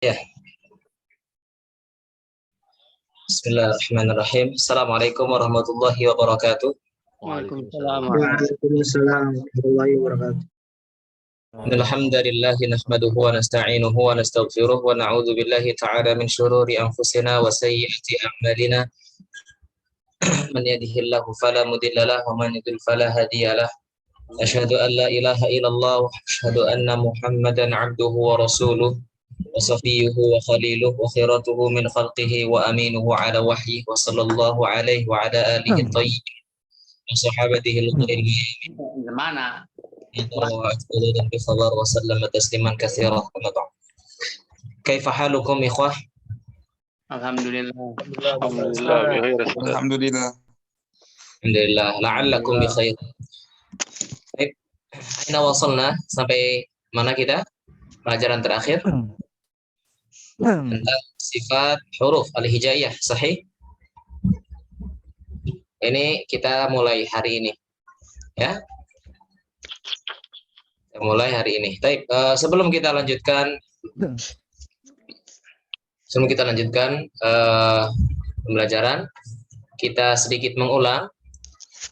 Ya, Bismillahirrahmanirrahim. Assalamualaikum warahmatullahi wabarakatuh. Waalaikumsalam. Waalaikumsalam warahmatullahi wabarakatuh. Alhamdulillah nahmaduhu wa nasta'inuhu wa nastaghfiruh wa na'udzu billahi ta'ala min syururi anfusina wa sayyiati a'malina. Man yahdihillahu fala mudilla lahu wa man yudlil fala hadiya lahu. Asyhadu an la ilaha illallah wa asyhadu anna Muhammadan 'abduhu wa rasuluh wa safiyyuhu wa khaliluhu wa khiratuhu min khalqihi wa aminuhu 'ala wahyihi wa sallallahu alaihi wa ala alihi thayyibin wa sahabatihi al-ghuril Mana? dan bikhabar wa sallama tasliman katsira. Kaifa halukum ikhwah? Alhamdulillah. Alhamdulillah. Alhamdulillah, la'allakum bi khair. Baik, aina wasalna? Sampai mana kita? Pelajaran terakhir tentang sifat huruf al-hijaiyah, sahih? Ini kita mulai hari ini. Ya. Kita mulai hari ini. Baik, sebelum kita lanjutkan pembelajaran, kita sedikit mengulang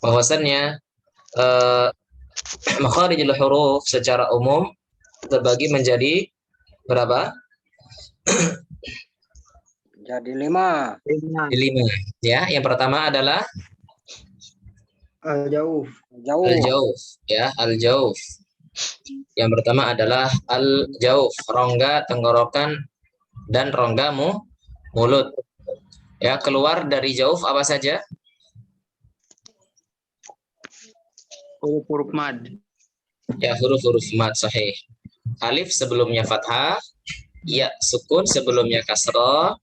bahwasannya makharijul huruf secara umum terbagi menjadi berapa? Jadi lima. Lima. Ya, yang pertama adalah Al-Jauf. al-jauf, ya, al-jauf. Yang pertama adalah al-jauf, rongga tenggorokan dan rongga mulut. Ya, keluar dari jauf apa saja? Huruf-huruf mad. Ya, huruf-huruf mad, sahih. Alif sebelumnya fathah, ya sukun sebelumnya kasrah,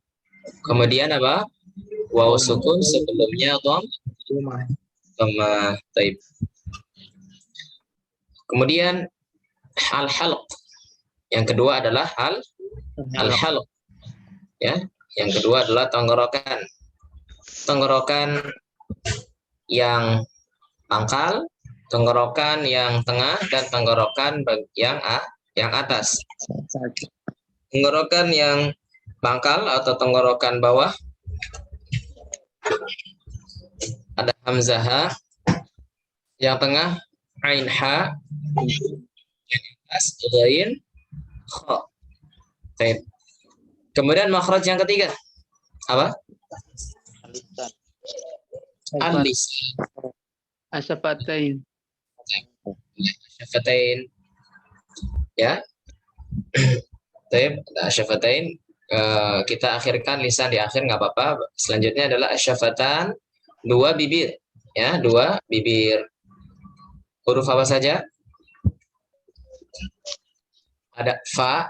kemudian apa? Waw sukun sebelumnya dhamma. Taib. Kemudian al-halq. Yang kedua adalah al-halq. Ya, yang kedua adalah tenggorokan. Tenggorokan yang pangkal, tenggorokan yang tengah, dan tenggorokan yang atas. Tenggorokan yang pangkal atau tenggorokan bawah ada hamzah ha, yang tengah ain ha, yang atas ghain kha. Baik. Kemudian makhraj yang ketiga apa? Al-lisan. Asyafatain. Asyafatain. Ya. Baik, asyafatain. Kita akhirkan lisan di akhir, nggak apa-apa. Selanjutnya adalah asyafatan, dua bibir, ya, dua bibir. Huruf apa saja? Ada fa,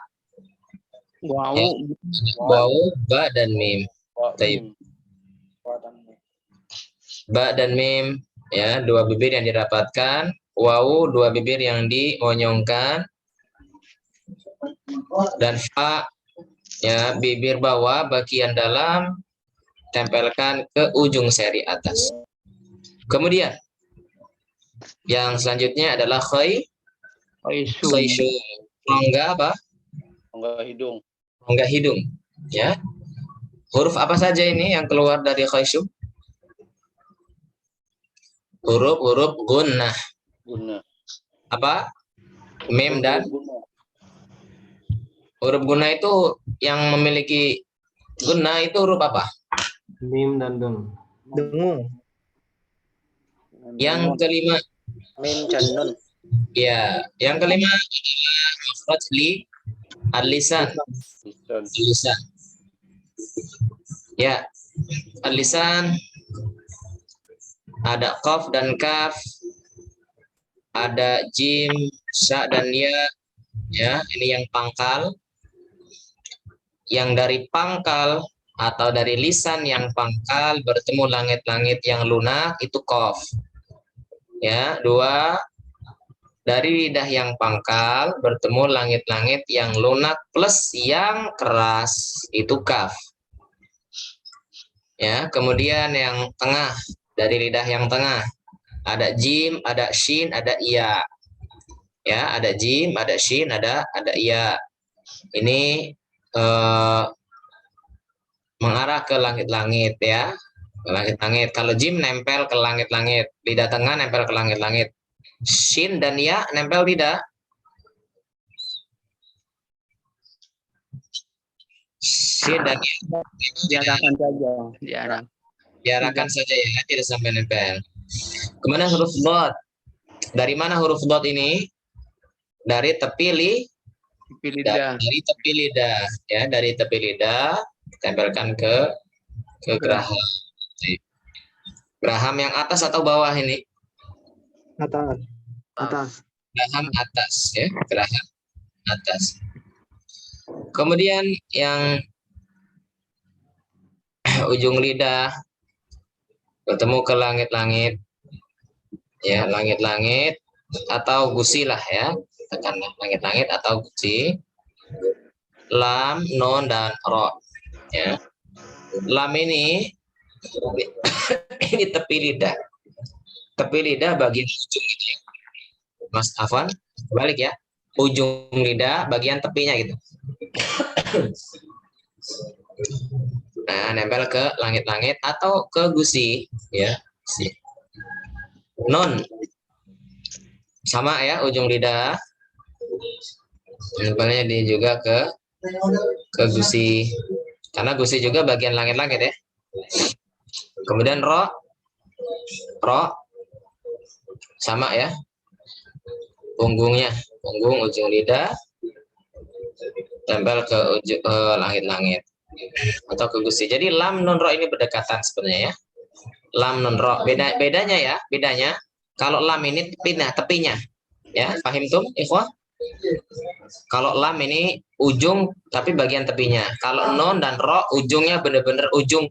Wow. ya, waw, ba dan mim. Taib. Ba dan mim, ya, dua bibir yang dirapatkan. Waw, dua bibir yang dimonyongkan. Dan fa, ya, bibir bawah bagian dalam tempelkan ke ujung seri atas. Kemudian yang selanjutnya adalah khayshum, rongga apa? Rongga hidung, ya. Huruf apa saja ini yang keluar dari khayshum? Huruf gunnah. Apa? Mim dan huruf gunnah itu yang memiliki gunnah itu huruf apa? Mim dan dun. Dengung. Yang kelima, Mim dan nun. ya, yang kelima adalah makhraj al-lisan. Al-lisan. Ya, al-lisan ada qaf dan kaf, ada jim, sya dan ya. Ya, ini yang pangkal. Yang dari pangkal atau dari lisan yang pangkal bertemu langit-langit yang lunak itu qaf. Ya, dua, dari lidah yang pangkal bertemu langit-langit yang lunak plus yang keras itu kaf. Ya, kemudian yang tengah, dari lidah yang tengah ada jim, ada shin, ada iya. Ya, ada jim, ada shin, ada iya. Ini mengarah ke langit-langit ya, ke langit-langit. Kalau jim nempel ke langit-langit, lidah tengah nempel ke langit-langit. Shin dan ya nempel tidak? Shin dan ya Diarahkan saja. Diarah. diarahkan saja ya, tidak sampai nempel. Kemudian huruf dot. Dari mana huruf dot ini? Dari tepi Lidah. dari tepi lidah ya, dari tepi lidah tempelkan ke geraham. Geraham yang atas atau bawah ini? Atas. Atas. Geraham atas ya, geraham atas. Kemudian yang ujung lidah bertemu ke langit-langit ya, langit-langit atau gusi lah ya, tekanlah langit-langit atau gusi. Lam, non dan ro ya. Lam ini ini tepi lidah, tepi lidah bagian ujung gitu ya, Mas Afwan, balik ya, ujung lidah bagian tepinya gitu. Nah, nempel ke langit-langit atau ke gusi ya. Non sama ya, ujung lidah nempelnya di juga ke gusi, karena gusi juga bagian langit-langit ya. Kemudian ro sama ya, punggungnya, punggung ujung lidah tempel ke langit-langit atau ke gusi. Jadi lam non ro ini berdekatan sebenarnya ya. Lam non ro bedanya kalau lam ini tepinya ya, paham tuh ikhwah? Kalau lam ini ujung tapi bagian tepinya. Kalau non dan ro ujungnya benar-benar ujung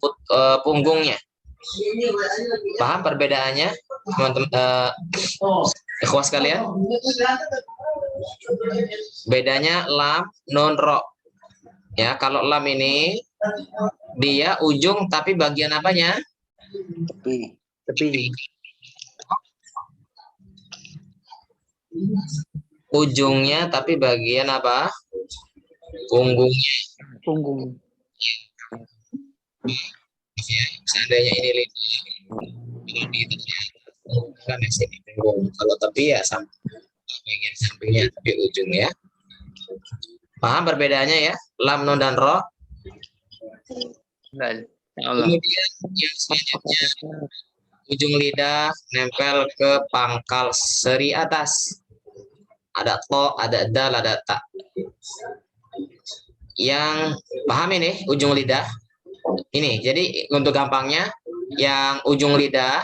punggungnya. Paham perbedaannya, teman-teman ikhwah sekalian? Bedanya lam, non, ro. Ya, kalau lam ini dia ujung tapi bagian apanya? Tepi. Ujungnya tapi bagian apa? Punggungnya. Punggung. Ya, seandainya ini lidah, kan di sini punggung. Kalau tepi ya sampai bagian sampingnya tapi ujung ya. Paham perbedaannya ya? Lam, non dan ro. Allah. Kemudian yang selanjutnya ujung lidah nempel ke pangkal seri atas. Ada to, ada dal, ada ta. Yang paham ini ujung lidah? Ini, jadi untuk gampangnya yang ujung lidah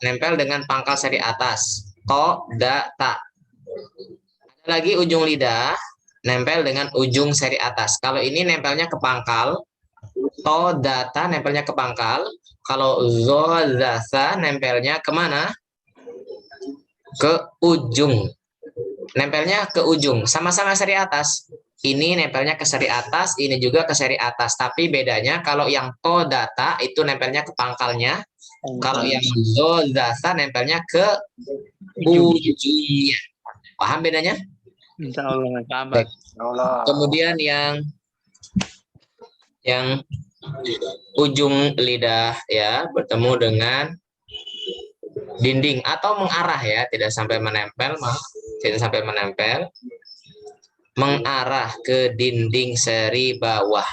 nempel dengan pangkal seri atas. To, da, ta. Ada lagi ujung lidah nempel dengan ujung seri atas. Kalau ini nempelnya ke pangkal, to, da, ta nempelnya ke pangkal. Kalau zo, za, sa nempelnya kemana? Ke ujung. Nempelnya ke ujung. Sama-sama seri atas. Ini nempelnya ke seri atas, ini juga ke seri atas. Tapi bedanya kalau yang to, da, ta itu nempelnya ke pangkalnya. Kalau yang zo, za, sa nempelnya ke ujungnya. Paham bedanya? Insya Allah. Sabar. Kemudian yang ujung lidah ya bertemu dengan dinding atau mengarah ya, tidak sampai menempel, mengarah ke dinding seri bawah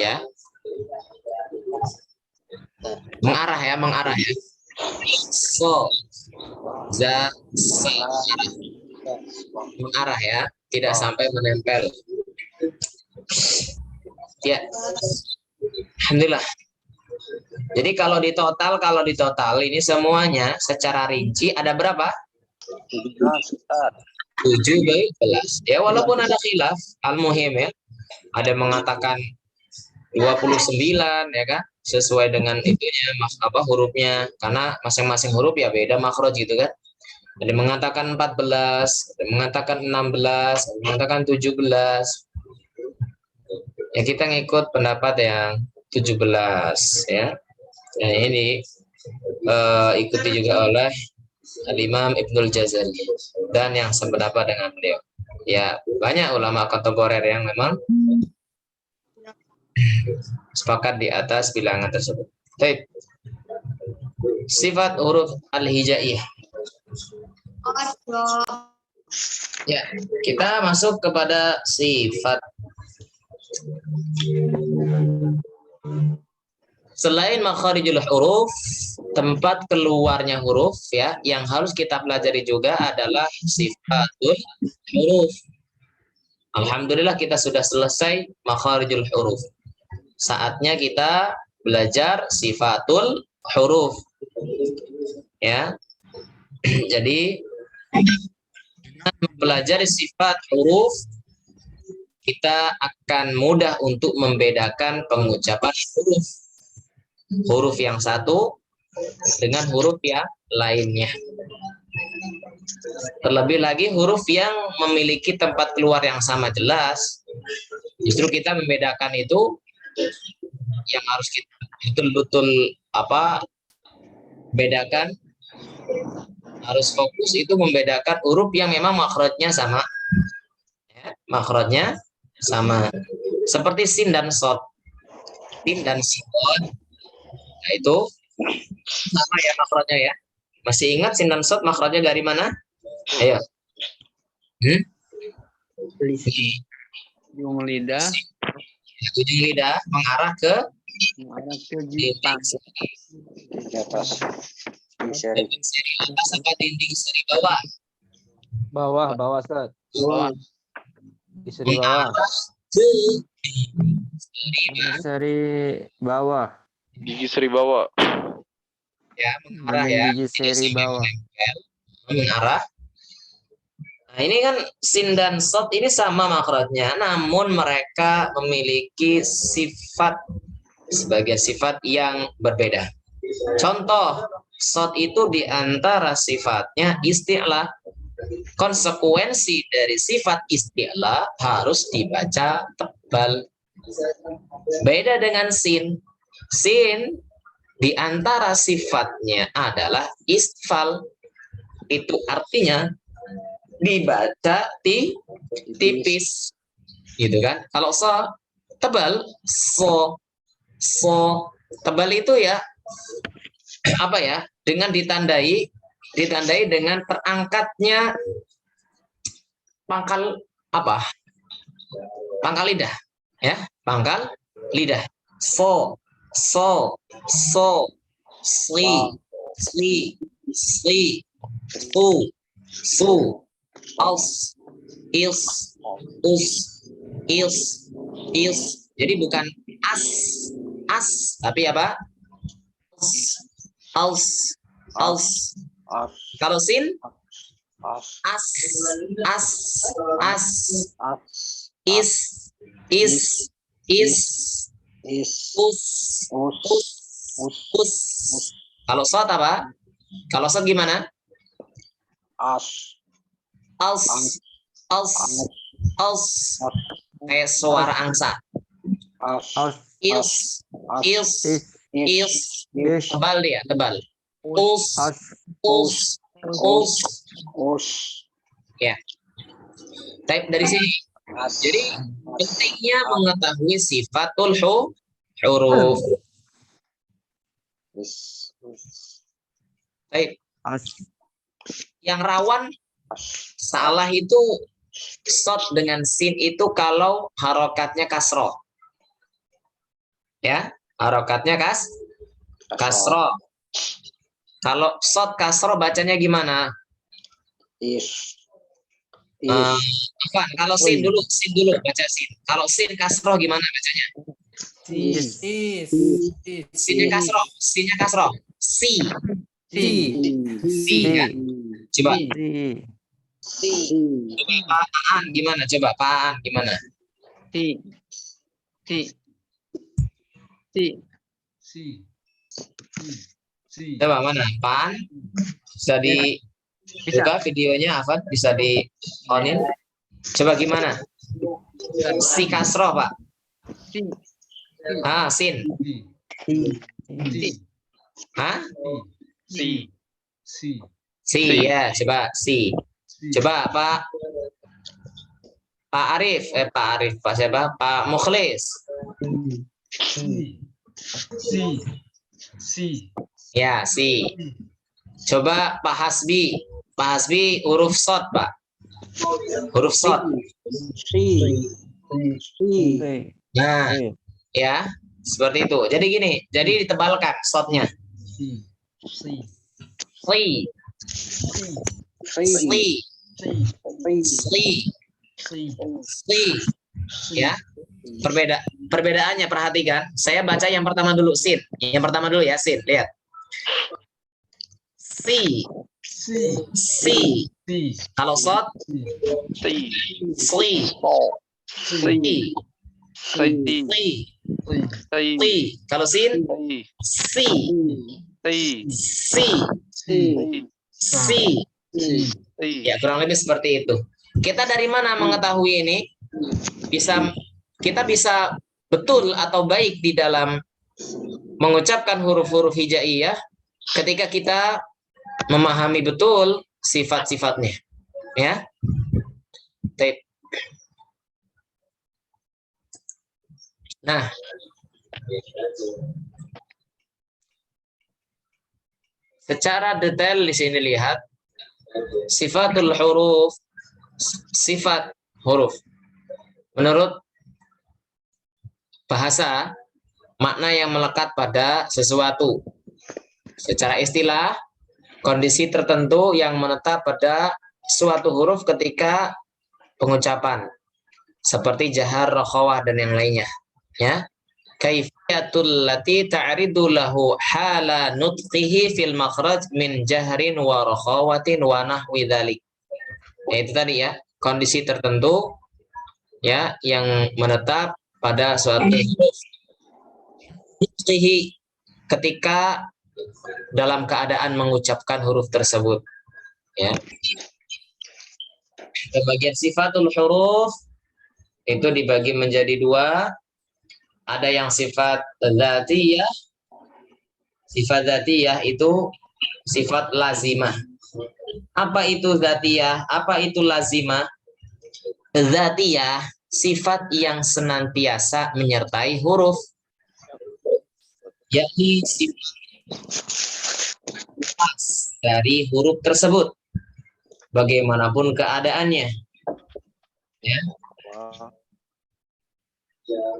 ya, mengarah ya, so, za, sa, mengarah ya, tidak sampai menempel ya. Alhamdulillah. Jadi kalau di total ini semuanya secara rinci ada berapa? 17. Ya walaupun ada khilaf, al-muhim ya. Ada mengatakan 29 ya kan, sesuai dengan itunya hurufnya, karena masing-masing huruf ya beda makhraj gitu kan. Ada mengatakan 14, ada mengatakan 16, ada mengatakan 17. Ya kita ngikut pendapat yang 17 ya. Nah ini ikuti juga oleh Al-Imam Ibnul Jazari, dan yang sependapat dengan beliau. Ya, banyak ulama kontemporer yang memang sepakat di atas bilangan tersebut. Baik. Sifat huruf al-hijaiyah. Ya, kita masuk kepada sifat. Selain makharijul huruf, tempat keluarnya huruf ya, yang harus kita pelajari juga adalah sifatul huruf. Alhamdulillah kita sudah selesai makharijul huruf. Saatnya kita belajar sifatul huruf. Ya. Jadi dengan mempelajari sifat huruf, kita akan mudah untuk membedakan pengucapan huruf. Huruf yang satu dengan huruf yang lainnya. Terlebih lagi huruf yang memiliki tempat keluar yang sama jelas, justru kita membedakan itu yang harus kita betul-betul bedakan, harus fokus itu membedakan huruf yang memang makhrajnya sama. Ya, makhrajnya sama. Seperti sin dan shad. Sin dan shad. Nah, itu sama ya makhrajnya ya. Masih ingat sin dan shad makhrajnya dari mana? Ayo. Ujung lidah. Ujung lidah mengarah ke Jipang. Di atas. dinding seri atas apa dinding seri bawah? Bawah Ustaz. Bawah. Di seri bawah. Seri bawah. Gigi seri bawah. ya mengarah ya. Gigi seri bawah. Mengarah. Nah, ini kan sin dan shad ini sama makhrajnya, namun mereka memiliki sifat sebagai sifat yang berbeda. Contoh, shad itu diantara sifatnya isti'la. Konsekuensi dari sifat isti'la harus dibaca tebal. Beda dengan sin. Sin diantara sifatnya adalah istifal. Itu artinya dibaca tipis, gitu kan? Kalau so tebal, so tebal itu ya dengan ditandai dengan terangkatnya pangkal lidah, ya, pangkal lidah. So, sli, su, als, ils. Jadi bukan as, tapi apa? Als. Kalau sin, as, is, us. Kalau shad apa? Kalau shad gimana? Als. Kayak suara angsa. Ils. Tebal dia, tebal. Us. Ya. Type dari sini. Jadi pentingnya mengetahui sifatul huruf. Type. Yang rawan salah itu shad dengan sin itu kalau harokatnya kasroh. Ya, harokatnya kasroh. Kalau shad kasroh bacanya gimana? Kalau sin dulu baca sin. Kalau sin kasroh gimana bacanya? Sinnya kasroh. Si kan? Coba. Coba Paan gimana? Coba mana? Paan? Bisa dibuka videonya, Afan? Bisa di onin? Coba gimana? Si kasroh, Pak. Sin. Si ya, coba si. Coba Pak Arif, Pak siapa? Pak Mukhlis. Si. Ya, si. Coba Pak Hasbi. Pak Hasbi huruf shad, Pak. Huruf shad. Nah, ya, seperti itu. Jadi gini, jadi ditebalkan shadnya. Si. Ya, perbedaannya perhatikan. Saya baca yang pertama dulu sin. Yang pertama dulu ya sin. Lihat. Si. Kalau shad si. Kalau sin si. Ya, kurang lebih seperti itu. Kita dari mana mengetahui ini? Kita bisa betul atau baik di dalam mengucapkan huruf-huruf hijaiyah ketika kita memahami betul sifat-sifatnya. Ya. Nah, secara detail di sini lihat sifatul huruf, sifat huruf. Menurut bahasa, makna yang melekat pada sesuatu. Secara istilah, kondisi tertentu yang menetap pada suatu huruf ketika pengucapan. Seperti jahar, rokhawah, dan yang lainnya. Ya. Kaifiyatul lati ta'ridu lahu hala nutqihi fil makhraj min jahrin wa rakhawatin wa nahwi dzalik. Ya, itu tadi ya, kondisi tertentu ya yang menetap pada suatu huruf nutqihi ketika dalam keadaan mengucapkan huruf tersebut. Ya. Bagian sifatul huruf itu dibagi menjadi dua. Ada yang sifat dzatiyah. Sifat dzatiyah itu sifat lazimah. Apa itu dzatiyah? Apa itu lazimah? Dzatiyah sifat yang senantiasa menyertai huruf. Yakni sifat dari huruf tersebut. Bagaimanapun keadaannya. Ya.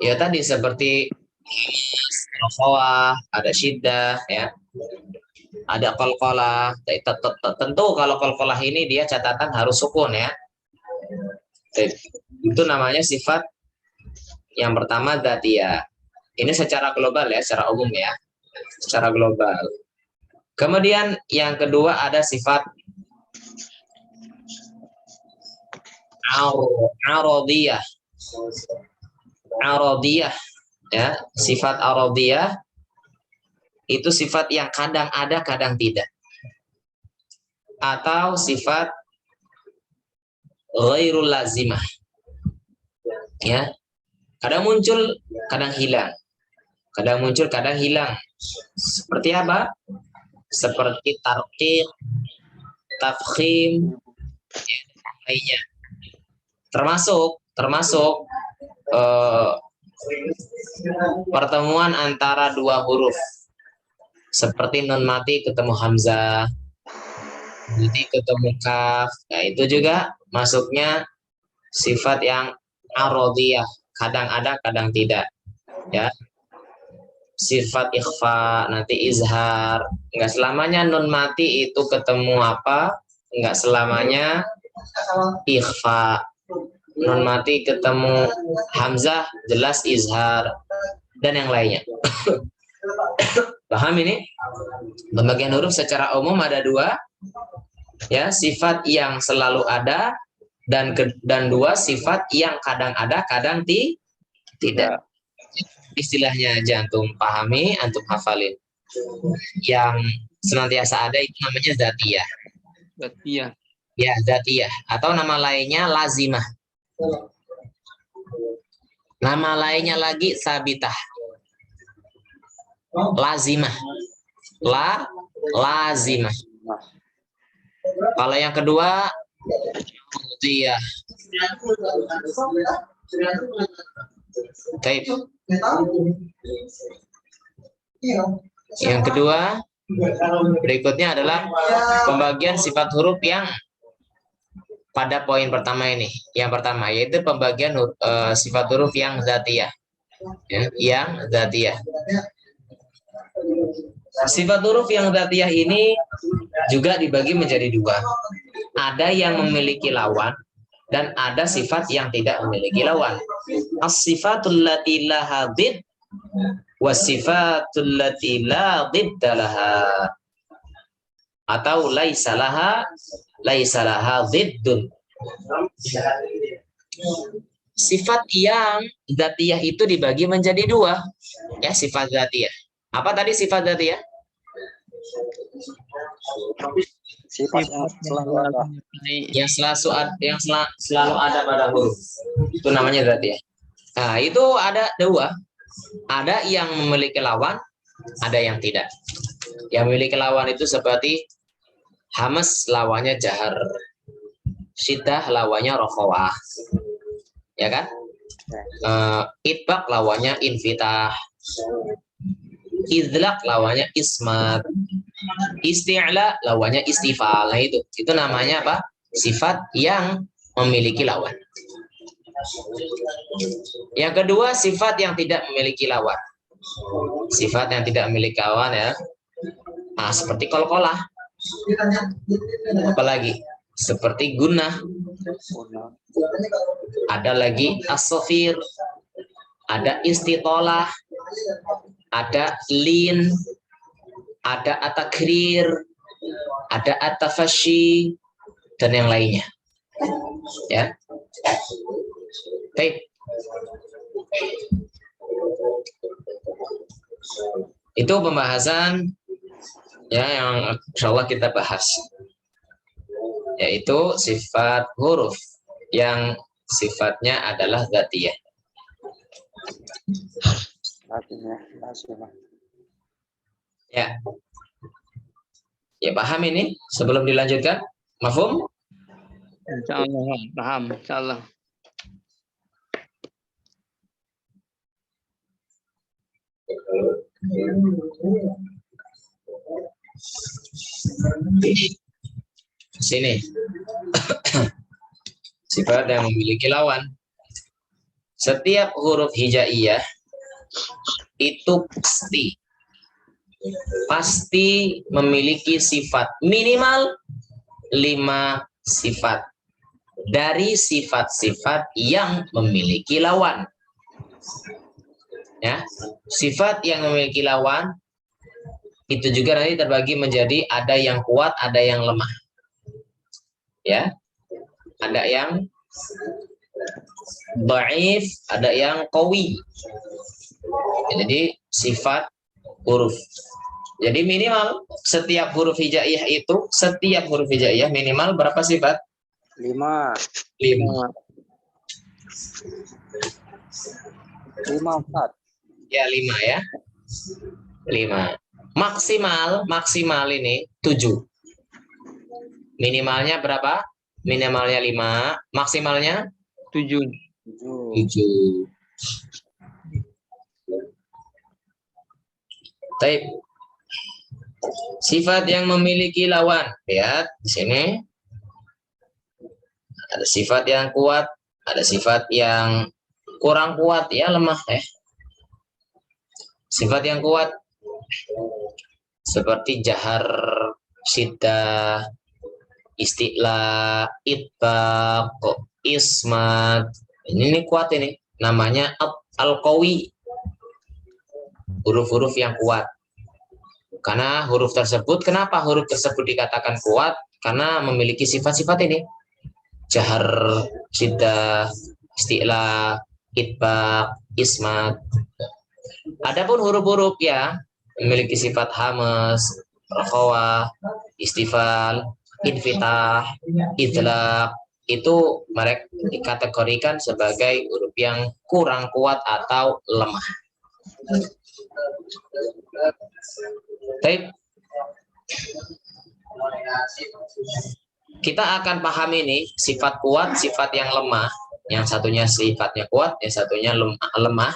Ya tadi seperti rokhawah, ada syiddah, ya, ada qalqalah. Tentu kalau qalqalah ini dia catatan harus sukun ya. Itu namanya sifat yang pertama dzatiyah. Ini secara global ya, secara umum ya, secara global. Kemudian yang kedua ada sifat aradiyah. Aradiyah ya, sifat aradiyah itu sifat yang kadang ada kadang tidak, atau sifat ghairul lazimah ya, kadang muncul kadang hilang, kadang muncul kadang hilang. Seperti apa? Seperti tarqiq, tafkhim ya, dan lainnya. Termasuk pertemuan antara dua huruf seperti nun mati ketemu hamzah, mati ketemu kaf. Nah, itu juga masuknya sifat yang aradiyah, kadang ada kadang tidak ya. Sifat ikhfa, nanti izhar, enggak selamanya nun mati itu ketemu apa, enggak selamanya ikhfa. Nun mati ketemu hamzah jelas izhar, dan yang lainnya. Paham ini? Pembagian huruf secara umum ada dua ya, sifat yang selalu ada dan dua sifat yang kadang ada kadang tidak. Istilahnya aja antum pahami, antum hafalin. Yang senantiasa ada itu namanya dzatiyah. Dzatiyah. Ya, dzatiyah, atau nama lainnya lazimah. Nama lainnya lagi sabitah. Lazimah. Lazimah. Kalau yang kedua, iya. Baik. Yang kedua, berikutnya adalah pembagian sifat huruf yang pada poin pertama ini. Yang pertama yaitu pembagian sifat huruf yang dzatiyah. Ya, yang dzatiyah. Sifat huruf yang dzatiyah ini juga dibagi menjadi dua. Ada yang memiliki lawan dan ada sifat yang tidak memiliki lawan. As-sifatul lati laha dzid was-sifatul lati la dzidda laha. Atau laisa laha dziddun. Sifat yang dzatiyah itu dibagi menjadi dua. Ya, sifat dzatiyah. Apa tadi sifat dzatiyah? Sifat yang selalu ada. Yang selalu ada pada huruf. Itu namanya dzatiyah. Nah, itu ada dua. Ada yang memiliki lawan, ada yang tidak. Yang memiliki lawan itu seperti hamas lawannya jahar, syiddah lawannya rokhawah, ya kan? Itbaq lawannya infitah, idlaq lawannya ismat, isti'la lawannya istifal. Nah, itu namanya apa? Sifat yang memiliki lawan. Yang kedua, sifat yang tidak memiliki lawan. Sifat yang tidak memiliki lawan, ya. Nah, seperti qalqalah. Apalagi seperti gunnah. Ada lagi as-safir, ada istitolah, ada lin, ada at-takrir, ada at-tafashi, dan yang lainnya. Ya. Baik. Itu pembahasan ya yang insyaallah kita bahas, yaitu sifat huruf yang sifatnya adalah dzatiyah. Ya. Ya, paham ini sebelum dilanjutkan? Mafhum? Insyaallah paham, insyaallah. Sini. Sifat yang memiliki lawan. Setiap huruf hijaiyah itu pasti memiliki sifat minimal 5 sifat dari sifat-sifat yang memiliki lawan. Ya, sifat yang memiliki lawan itu juga nanti terbagi menjadi ada yang kuat, ada yang lemah. Ya, ada yang dhaif, ada yang qawi. Jadi sifat huruf. Jadi minimal setiap huruf hijaiyah itu, setiap huruf hijaiyah minimal berapa sifat? 5. 5. 5 Ustaz. Ya, 5 ya. 5. Maksimal ini 7. Minimalnya berapa? Minimalnya 5, maksimalnya 7. 7. Baik. Sifat yang memiliki lawan. Lihat di sini. Ada sifat yang kuat, ada sifat yang kurang kuat, ya lemah ya. Sifat yang kuat seperti jahar, syiddah, isti'la, itbaq, ismat. Ini kuat ini. Namanya al-qawi. Huruf-huruf yang kuat. Karena huruf tersebut, kenapa huruf tersebut dikatakan kuat? Karena memiliki sifat-sifat ini. Jahar, syiddah, isti'la, itbaq, ismat. Adapun huruf-huruf yang memiliki sifat hamas, rakhawah, istifal, infitah, idlaq, itu mereka dikategorikan sebagai huruf yang kurang kuat atau lemah. Baik. Kita akan paham ini sifat kuat, sifat yang lemah. Yang satunya sifatnya kuat, yang satunya lemah.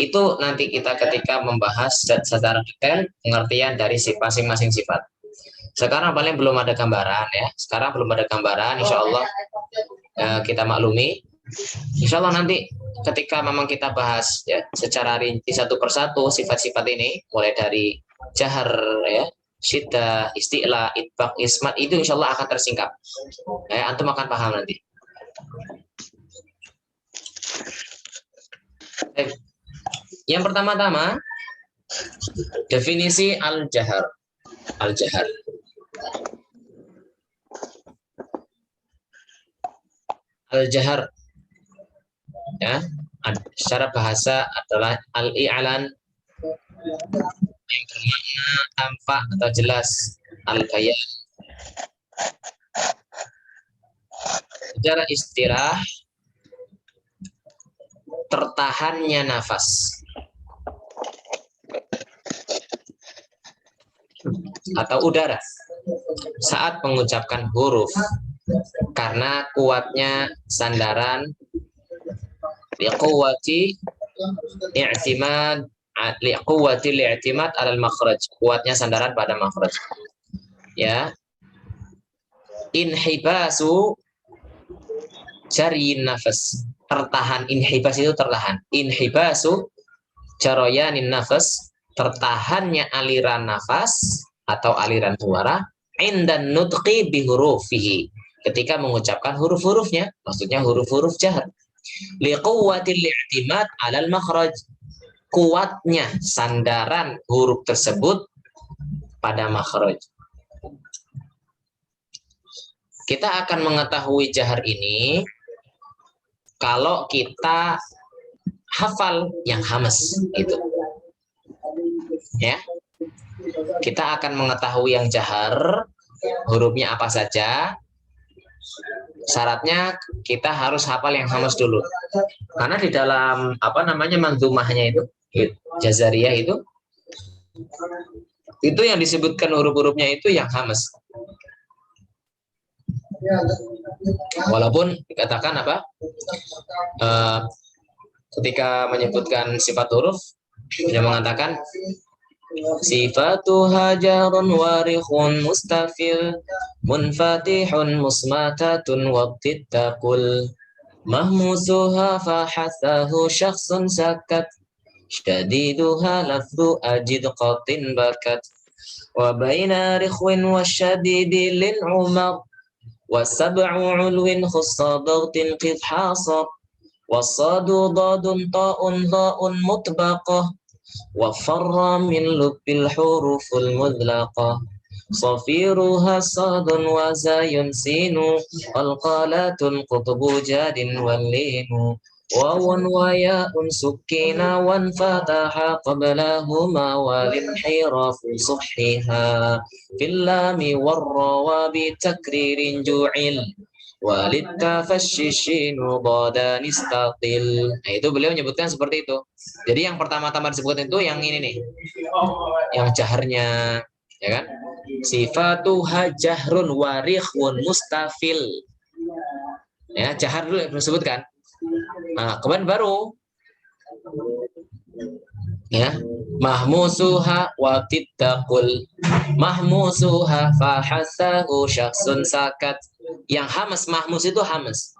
Itu nanti kita ketika membahas secara detail pengertian dari masing-masing sifat. Sekarang paling belum ada gambaran ya. Sekarang belum ada gambaran, insya Allah kita maklumi. Insya Allah nanti ketika memang kita bahas ya secara rinci satu persatu sifat-sifat ini, mulai dari jahar ya, syiddah, isti'la, itbaq, ismat, itu insya Allah akan tersingkap. Antum akan paham nanti. Yang pertama-tama definisi al-jahar. Al-jahar. Al-jahar ya, secara bahasa adalah al-i'lan yang bermakna tampak atau jelas, al-bayan. Secara istilah tertahannya nafas atau udara saat mengucapkan huruf karena kuatnya sandaran liquwati i'timad alal makhraj, kuatnya sandaran pada makhraj ya. Inhibasu jariin nafas, tertahan. Inhibas itu tertahan. Inhibasu jarayanin nafas, tertahannya aliran nafas atau aliran suara indan nutqi bihurufihi, ketika mengucapkan huruf-hurufnya, maksudnya huruf-huruf jahar. Liquwwatil i'timad 'alal makhraj, kuatnya sandaran huruf tersebut pada makhraj. Kita akan mengetahui jahar ini kalau kita hafal yang hamas itu. Ya. Kita akan mengetahui yang jahar, hurufnya apa saja. Syaratnya kita harus hafal yang hamas dulu. Karena di dalam manzumahnya itu, jazariyah itu yang disebutkan huruf-hurufnya itu yang hamas. Walaupun dikatakan ketika menyebutkan sifat huruf dia mengatakan sifatu hajarun warikhun mustafil munfatihun musmatatun waqtittaqul mahmusuha fahathahu syakhsun sakat syadiduha lafdu ajid qatin bakat wa baina rikhwin wasyadidi lil umar wasab'u ulwin khussa baghtin qid hasab wasadu dadun ta'un dha'un mutbaqah wa farra min lubbil huruful mudlaqah safiruha sadun wa zayun sinu alqalatun qutbu jadin walinu wawan wa ya'un sukkina wan fataha qablahuma walin hirafu suhhiha fil lami warra bi takririn ju'il walid tafashishinu badan istatil. Nah, itu beliau menyebutkan seperti itu. Jadi yang pertama-tama disebutkan itu yang ini nih, yang jaharnya, ya kan? Sifatuha jahrun warikhun mustafil. Ya, jahar dulu yang disebutkan. Nah, kemudian baru ya, mahmusuha wa tittaqul, mahmusuha fahasahu syakhsun sakat. Yang hamas, mahmus itu hamas,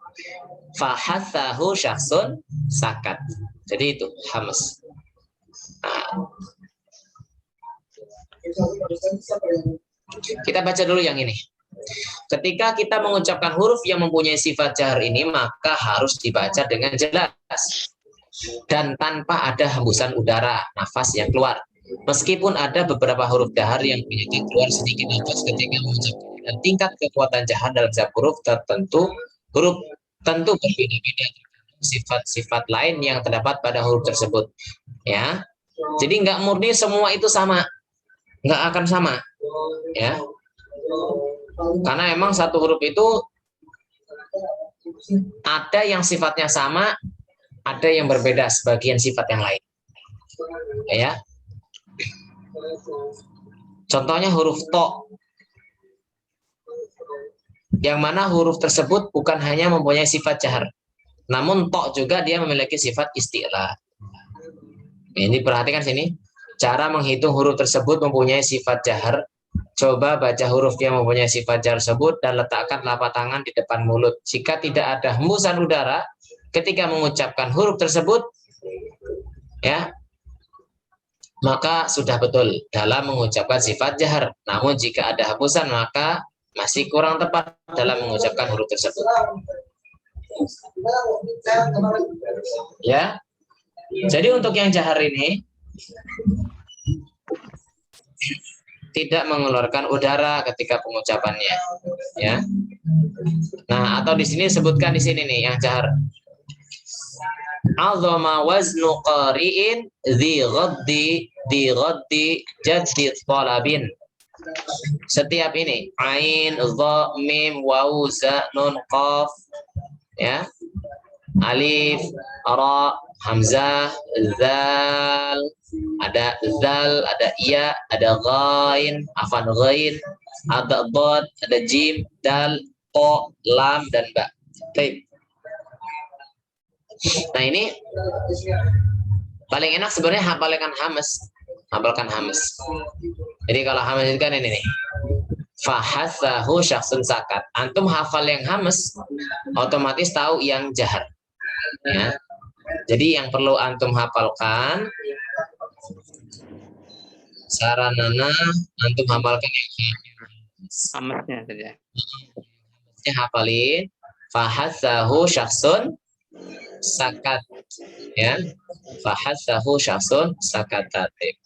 fahasahu syakhsun sakat. Jadi itu hamas. Nah, kita baca dulu yang ini. Ketika kita mengucapkan huruf yang mempunyai sifat jahar ini, maka harus dibaca dengan jelas dan tanpa ada hembusan udara, nafas yang keluar. Meskipun ada beberapa huruf jahar yang punya keluar sedikit nafas ketika mengucapkan, dan tingkat kekuatan jahar dalam setiap huruf tentu berbeda-beda sifat-sifat lain yang terdapat pada huruf tersebut. Ya, jadi nggak murni semua itu sama, nggak akan sama. Ya. Karena emang satu huruf itu ada yang sifatnya sama, ada yang berbeda sebagian sifat yang lain. Ya. Contohnya huruf to. yang mana huruf tersebut bukan hanya mempunyai sifat jahar, namun tok juga dia memiliki sifat isti'la. Ini perhatikan sini, cara menghitung huruf tersebut mempunyai sifat jahar. Coba baca huruf yang mempunyai sifat jahar tersebut dan letakkan telapak tangan di depan mulut. Jika tidak ada hembusan udara ketika mengucapkan huruf tersebut, ya, maka sudah betul dalam mengucapkan sifat jahar. Namun jika ada hembusan maka masih kurang tepat dalam mengucapkan huruf tersebut. Ya. Jadi untuk yang jahar ini tidak mengeluarkan udara ketika pengucapannya, ya. Nah, atau di sini sebutkan di sini nih yang jahar. Azama waznu qari'in dhi ghaddi jaddi talabin. Setiap ini ain, dha, mim, waw, za, nun, qaf, ya. Alif, ra, hamzah, zal, ada zal, ada ya, ada ghain, afan ghain, ada dad, ada jim, dal, ko, lam, dan ba. Baik. Nah, ini paling enak sebenarnya hafalkan hamas. Jadi kalau hamas itu kan ini nih. Fahasahu syakhsun sakat. Antum hafal yang hamas, otomatis tahu yang jahar. Ya. Jadi yang perlu antum hafalkan, saranana antum hafalkan yang Amatnya saja. hafalin fahasahu syakhsun sakat, ya. Fahasahu syakhsun sakatate.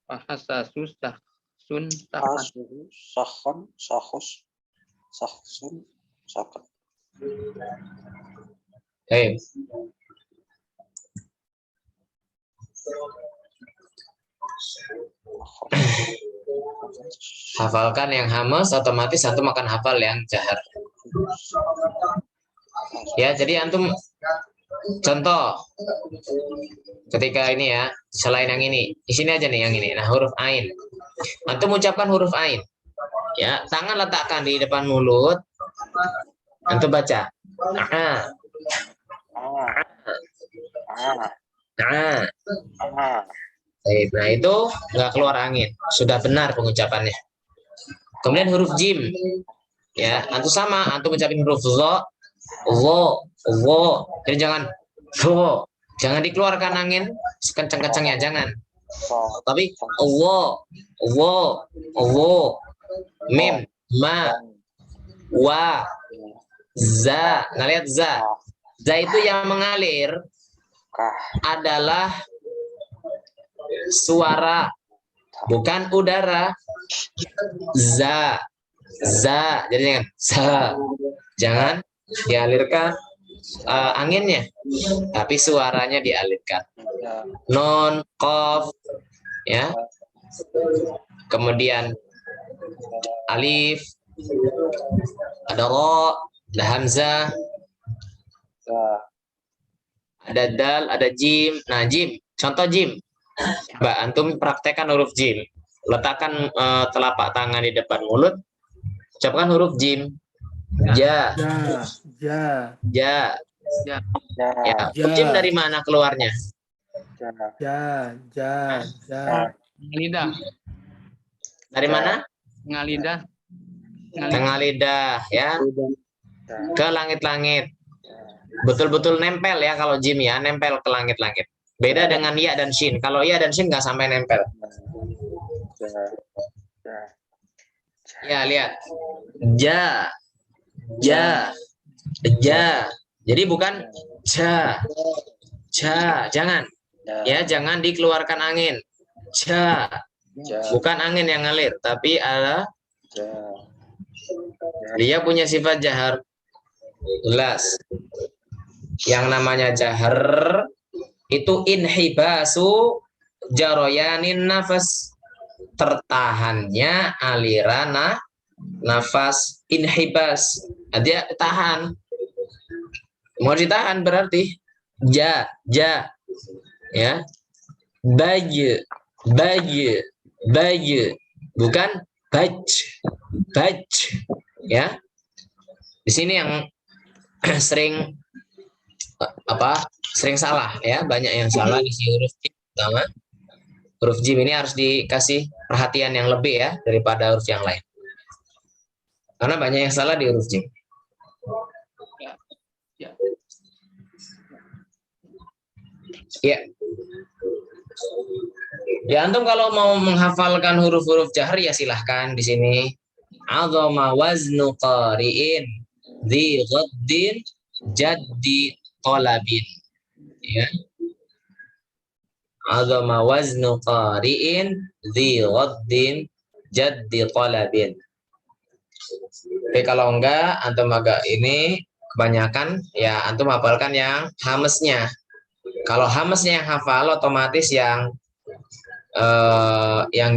Bahasa susah. Sun takat. Sahsun sakat. Baik. Hafalkan yang hamas, otomatis antum akan hafal yang jahar. Ya, jadi antum contoh ketika ini ya, selain yang ini, di sini aja nih yang ini. Nah, huruf ain. Antum ucapkan huruf ain. Ya, tangan letakkan di depan mulut. Antum baca. Nah, itu nggak keluar angin. Sudah benar pengucapannya. Kemudian huruf jim. Ya, antum sama, antum ucapin huruf zo. Jadi jangan zo. Jangan dikeluarkan angin sekencang-kencangnya, jangan. Tapi mim, ma, wa, za. Nah, lihat za. Za itu yang mengalir adalah suara, bukan udara. Za. Jadi jangan za. Jangan dialirkan anginnya, tapi suaranya dialirkan. Non, qaf, ya. Kemudian alif, ada ro, ada hamzah, ada dal, ada jim. Nah, jim, contoh jim. Mbak, antum praktekkan huruf jim. Letakkan telapak tangan di depan mulut. Ucapkan huruf jim. Ja. Ja. Ya. Jim dari mana keluarnya? Ja. Lidah. Dari mana? Tengah lidah. Tengah lidah, ya. Ke langit-langit. Betul-betul nempel ya kalau jim ya, nempel ke langit-langit. Beda dengan ya dan shin. Kalau ya dan shin nggak sampai nempel. Ya, lihat. Ja. Jadi bukan ja. Jangan. Ya, jangan dikeluarkan angin. Ja. Bukan angin yang ngalir, tapi ada dia punya sifat jahar. Jelas. Yang namanya jahar itu inhibasu jaroyanin nafas, tertahannya aliran nafas. Inhibas, dia tahan, mau ditahan berarti ja, ya. Baju, bukan baj, baj, ya. Di sini yang sering sering salah ya, banyak yang salah di sini huruf jim pertama. Huruf jim ini harus dikasih perhatian yang lebih ya daripada huruf yang lain. Karena banyak yang salah di huruf jim. Ya. Ya antum kalau mau menghafalkan huruf-huruf jahar ya silahkan di sini. Azama waznu qari'in dzi ghaddin jaddi talabin. Ya. Azama waznu qari'in dzi ghaddin jaddi talabin. Tapi kalau enggak antum agak ini kebanyakan ya antum hafalkan yang hamesnya. Kalau hamesnya yang hafal otomatis yang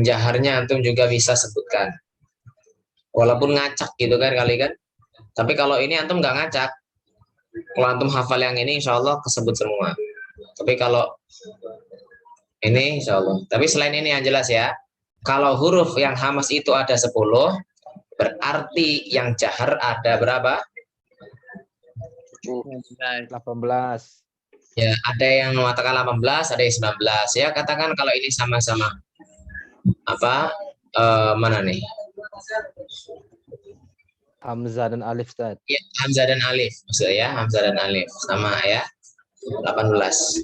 jaharnya antum juga bisa sebutkan. Walaupun ngacak gitu kan kali kan. Tapi kalau ini antum nggak ngacak. Kalau antum hafal yang ini insya Allah kesebut semua. Tapi kalau ini insya Allah. Tapi selain ini yang jelas ya. Kalau huruf yang hamas itu ada 10. Berarti yang jahar ada berapa? 18. Ya, ada yang mengatakan 18, ada yang 19. Ya, katakan kalau ini sama-sama mana nih? Hamzah dan alif, Ustaz. Ya, Hamzah dan alif. Maksudnya ya, Hamzah dan alif sama ya. 18.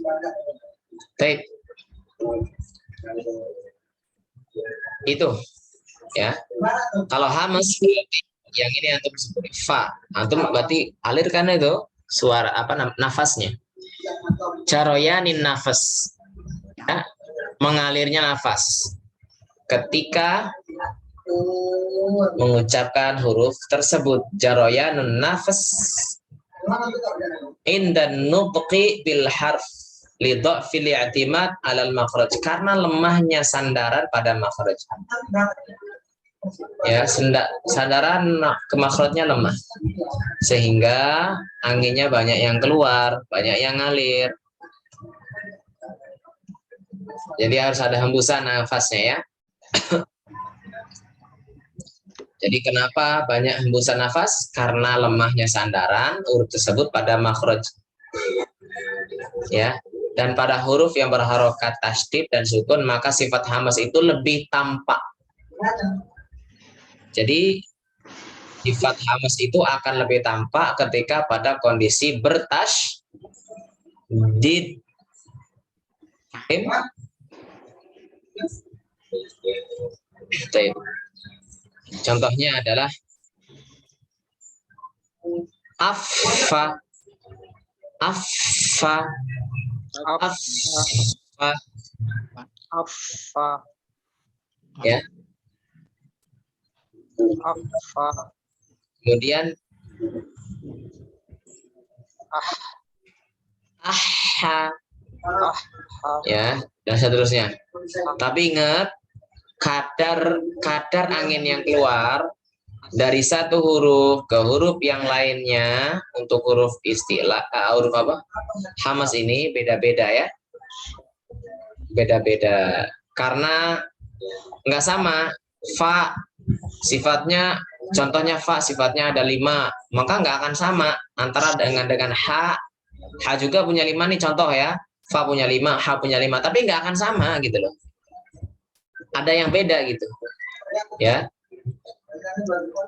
Baik. Itu ya. Kalau hamas yang ini antum sebut fa. Antum berarti alirkan itu suara nafasnya. Jaroyanin nafas, ya, mengalirnya nafas ketika mengucapkan huruf tersebut. Jaroyanun nafas indan nutqi bil harf li dha'fil i'timad 'alal makhraj, karena lemahnya sandaran pada makhraj. Ya, sandaran ke makhrajnya lemah sehingga anginnya banyak yang keluar, banyak yang ngalir. Jadi harus ada hembusan nafasnya ya. Jadi kenapa banyak hembusan nafas? Karena lemahnya sandaran huruf tersebut pada makhraj. Ya. Dan pada huruf yang berharokat tasydid dan sukun maka sifat hamas itu lebih tampak. Jadi sifat hamas itu akan lebih tampak ketika pada kondisi bertasydid. Contohnya adalah affa, affa, affa, Affa. ya. Affa. Kemudian ya, dan seterusnya. Tapi ingat kadar angin yang keluar dari satu huruf ke huruf yang lainnya untuk huruf istilah huruf hamas ini beda-beda ya, beda-beda karena nggak sama. Fa sifatnya, contohnya fa sifatnya ada 5, maka nggak akan sama antara dengan ha. Ha juga punya 5 nih contoh ya, fa punya 5, ha punya 5, tapi nggak akan sama gitu loh. Ada yang beda gitu ya.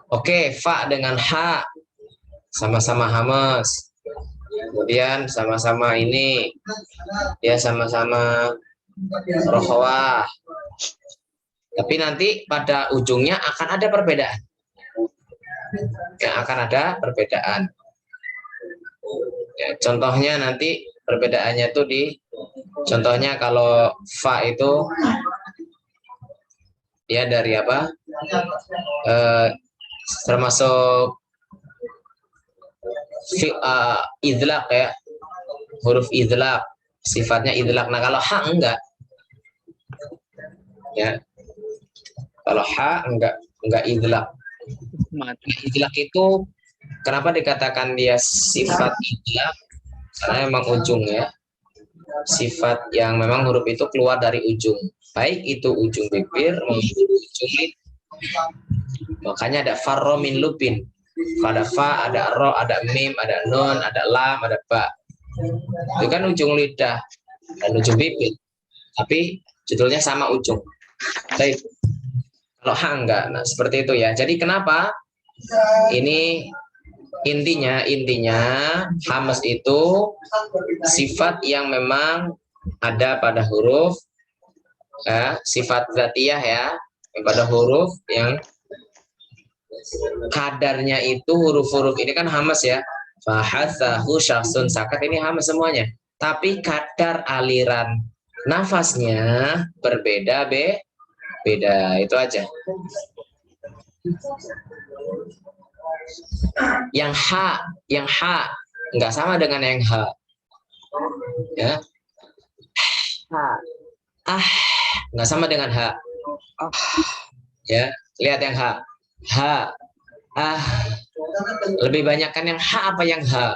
Oke, fa dengan ha sama-sama hamas, kemudian sama-sama ini ya, sama-sama rokhawah, tapi nanti pada ujungnya akan ada perbedaan ya, akan ada perbedaan ya. Contohnya nanti perbedaannya tuh contohnya kalau fa itu ya dari termasuk idlaq ya, huruf idlaq sifatnya idlaq. Nah kalau ha enggak ya, kalau ha enggak idlaq. Idlaq itu kenapa dikatakan dia sifat idlaq? Karena memang ujung ya, sifat yang memang huruf itu keluar dari ujung, baik itu ujung bibir maupun ujung Makanya ada farro min lupin. Pada fa, ada ro, ada mim, ada nun, ada lam, ada ba. Itu kan ujung lidah dan ujung bibir. Tapi judulnya sama ujung. Baik. Kalau ha enggak. Nah, seperti itu ya. Jadi kenapa? Ini intinya hamas itu sifat yang memang ada pada huruf ya, sifat dzatiyah ya, pada huruf yang kadarnya itu huruf-huruf ini kan hamas ya. Fahatsahu syakhsun sakat, ini hamas semuanya. Tapi kadar aliran nafasnya berbeda beda, itu aja. Yang ha nggak sama dengan yang ha. Ya. Nggak sama dengan ha. Ya, lihat yang ha. Lebih banyak kan yang ha apa yang ha?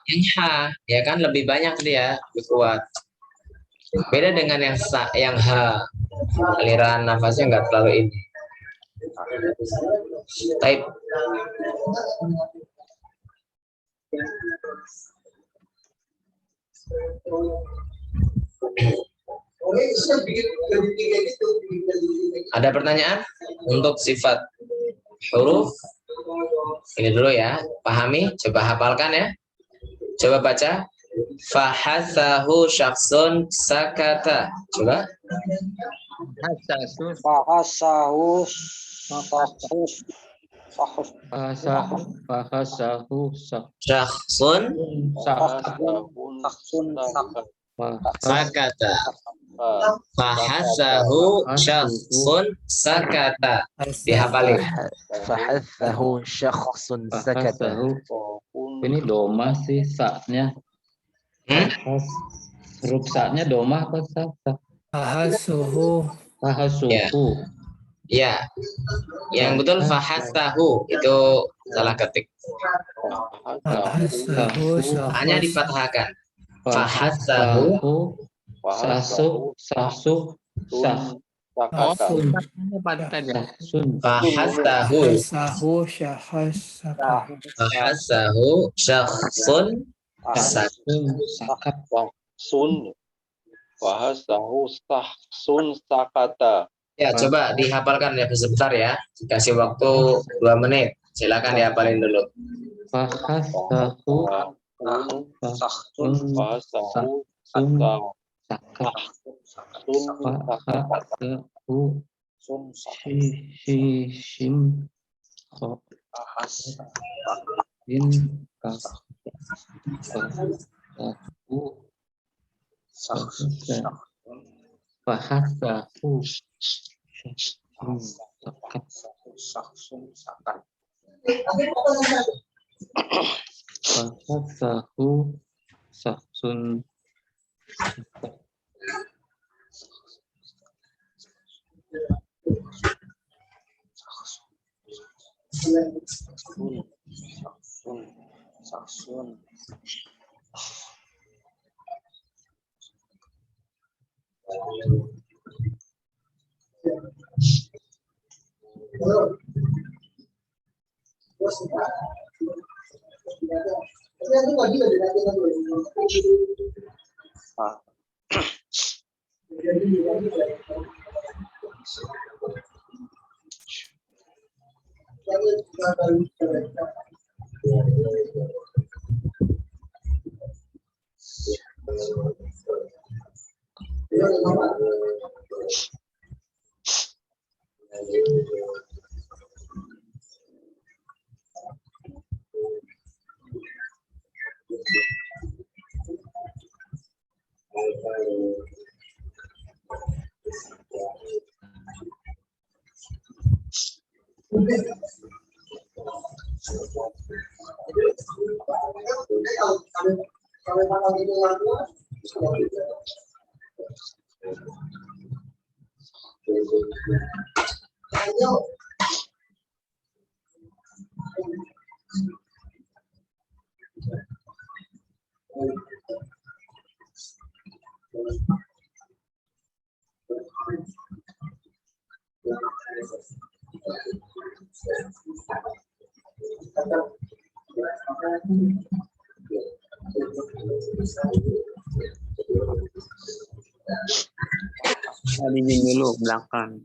Yang ha, ya kan lebih banyak dia, lebih kuat. Beda dengan yang ha, aliran nafasnya nggak terlalu ini. Type. Ada pertanyaan untuk sifat huruf? Ini dulu ya, pahami, coba hafalkan ya. Coba baca. Fahatsahu syakhsun sakata. Coba. Fahasahu Syakhsun sakata. Fahatsahu syakhsun sakata. Dihafalin. Fahatsahu syakhsun sakata. Ini doma sih sa-nya. Huruf sa-nya doma apa sa? Fahasuhu. Ya. Yang betul fahatsahu itu salah ketik. Fahasahu Hanya difathahkan. Fahatsahu sasu sah. fahatsahu syakhsun sakata. Ya, coba dihafalkan ya sebentar ya. Dikasih waktu 2 menit. Silakan dihafalin dulu. Fahasahu sahsun Tadi dulu belakang.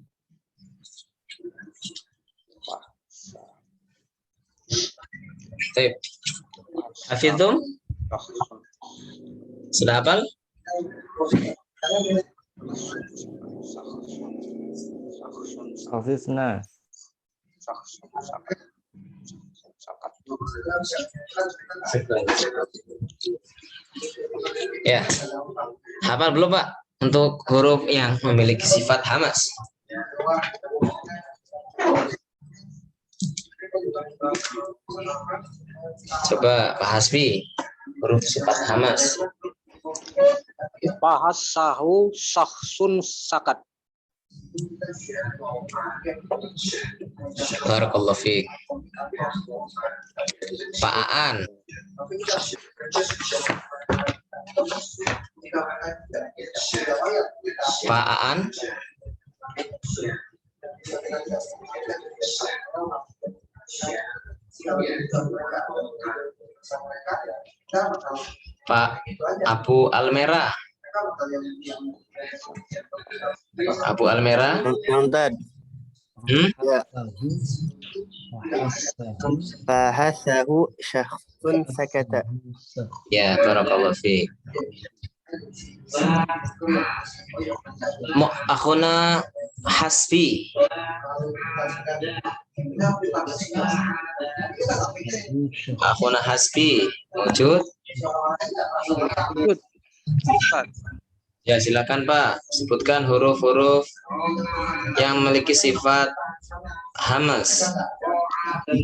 Baik. Hafidhum? Sudah hafal? Hafizna. Ya. Hafal belum, Pak? Untuk huruf yang memiliki sifat hamas. Coba Pak Hasbi, huruf sifat hamas. Fahasahu syakhsun sakat. Barakallahu fiik. Pak Aan. Pak Aan. Pak Abu Almera. Abu Almera. Fahasahu syakhsun sakata. Ya, barakallahu fiik. Akhuna Hasbi. Akhuna Hasbi. Wujud? Ya, silakan Pak. Sebutkan huruf-huruf yang memiliki sifat hamas.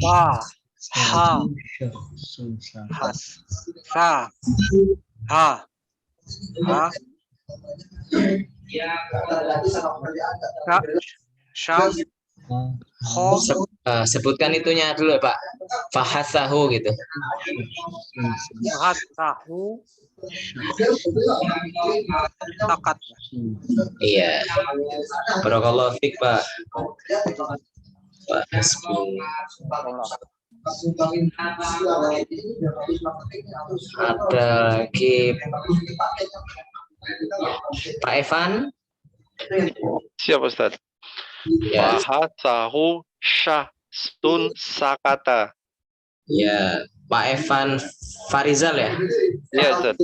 Fa, ha, has, sa, ha, ha, sya, kho, Sebutkan itunya dulu Pak. Fahasahu gitu. hasahu, sakat. Iya. Barakallahu fiik Pak. Pak Hasbi. Ada lagi Pak Evan. Siap Ustaz. Ya. Fahasahu syakhsun sakata. Ya, Pak Evan Farizal ya. Ya Ustaz.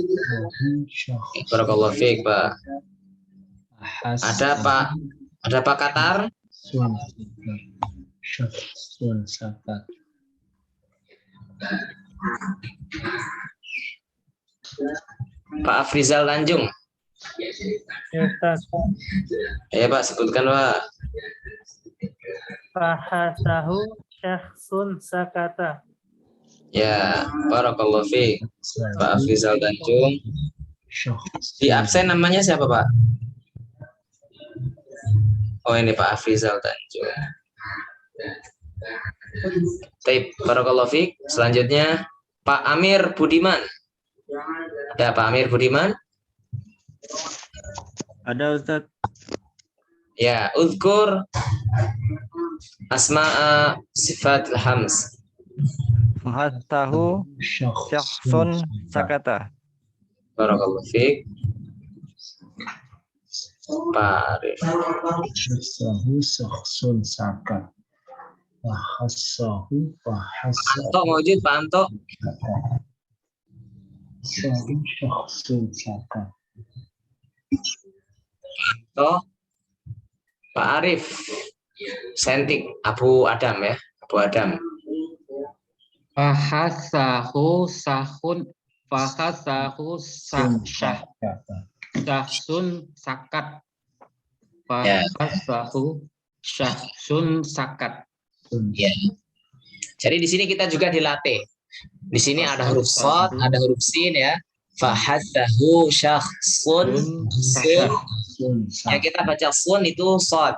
Barakallahu fiik Pak. Ada Pak Katar. Pak Afrizal Tanjung. Ya Pak, sebutkan Pak. Fahasahu syakhsun sakata. Ya, barakallahu fiik. Pak Afrizal Tanjung. Di absen namanya siapa Pak? Oh ini Pak Afrizal Tanjung. Baik, barakallahu fiik. Selanjutnya Pak Amir Budiman. Ada Pak Amir Budiman? Ada Ustaz. Ya, uzkur asma'a sifatil hams. Fahasahu syakhsun sakata. Barakallahu fiik. Pak Arif. Anto mewujud Pak Anto. Anto. Pak Arif. Sentik Abu Adam ya. Abu Adam. Fahasahu sahun. Fahasahu syahsun sakat. Fahasahu syahsun sakat. Ya. Jadi di sini kita juga dilatih. Di sini ada huruf shad, ada huruf sin ya. Fahasahu syakhsun sun. Ya kita baca sun itu shad.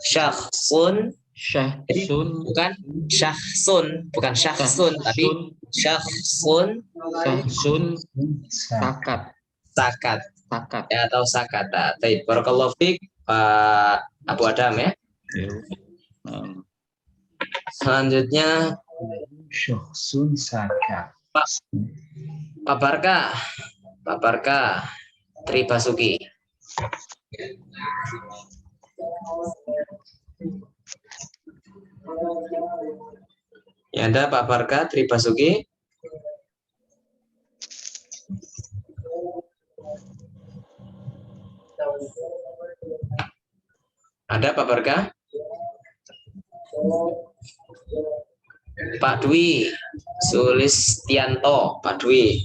Syakhsun. Syahsun. Bukan syakhsun, bukan syakhsun, tapi syakhsun. Syahsun sakat. Sakat. Sakat. Ya, atau sakata. Baik, barakallahu fiik Pak Abu Adam ya. Selanjutnya syakhsun sakat. Pak Barka, Tri Basuki. Ya, ada Pak Barka, Tri Basuki. Ada Pak Barka? Pak Dwi Sulistianto, Pak Dwi.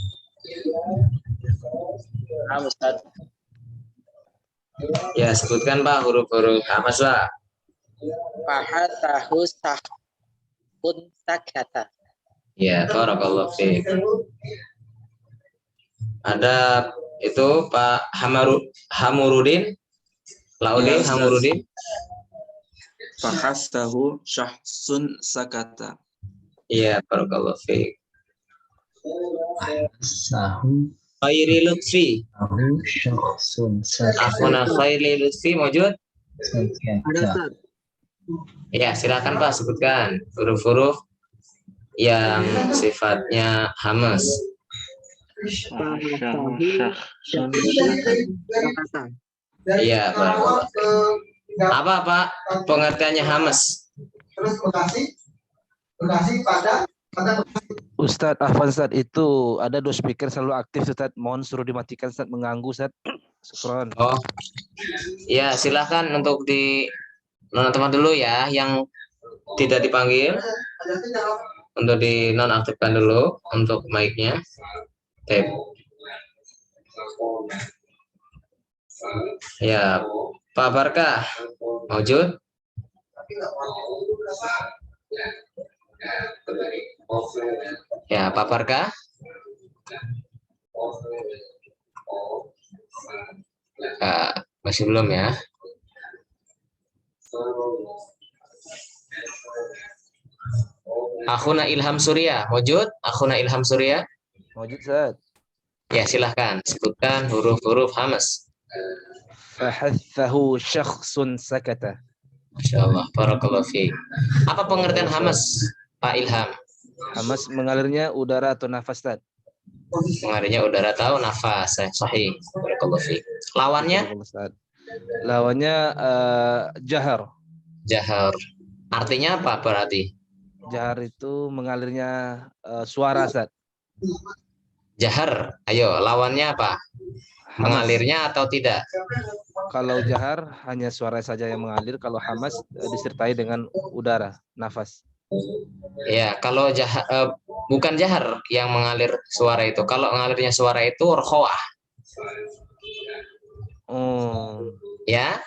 Ya, sebutkan Pak huruf-huruf Hamas Pak. Fahasahu syakhsun sakata. Ya, barakallahu fiik. Ada itu Pak Hamurudin, Laudin Hamurudin. Fahasahu syakhsun sakata. Iya, barakallahu fiik. Sahu Khairi Lutfi. syakhsun sakat. Akhuna Khairi Lutfi mawjud? Sakata. Ya, silakan Pak sebutkan huruf-huruf yang sifatnya hamas. Fahasahu syakhsun sakata. Iya, barakallahu fiik. Apa Pak pengertiannya hamas? Ustadz, Afwan Ustadz, itu ada 2 speaker selalu aktif Ustadz. Mohon suruh dimatikan Ustadz, mengganggu Ustadz. Syukron. Oh, ya silahkan untuk di nonaktifkan dulu ya, yang tidak dipanggil untuk di nonaktifkan dulu untuk mic-nya. Ya, Pak Barka, mawjud? Ya, Pak Barka. Masih belum ya? Akhuna Ilham Surya, mawjud? Akhuna Ilham Surya? Mawjud Ustadz. Ya, silahkan sebutkan huruf-huruf hamas. Fahasahu syakhsun sakata. Masya Allah, barakallahu fiik. Apa pengertian hamas, Pak Ilham? Hamas mengalirnya udara atau nafas Ustadz. Mengalirnya udara atau nafas, sahih. Barakallahu fiik. Lawannya? Lawannya jahar. Jahar. Artinya apa berarti? Jahar itu mengalirnya suara Ustadz. Jahar, ayo lawannya apa? Mengalirnya atau tidak? Kalau jahar hanya suara saja yang mengalir, kalau hamas disertai dengan udara, nafas. Ya, kalau jahar bukan jahar yang mengalir suara itu. Kalau mengalirnya suara itu rokhawah. Ya.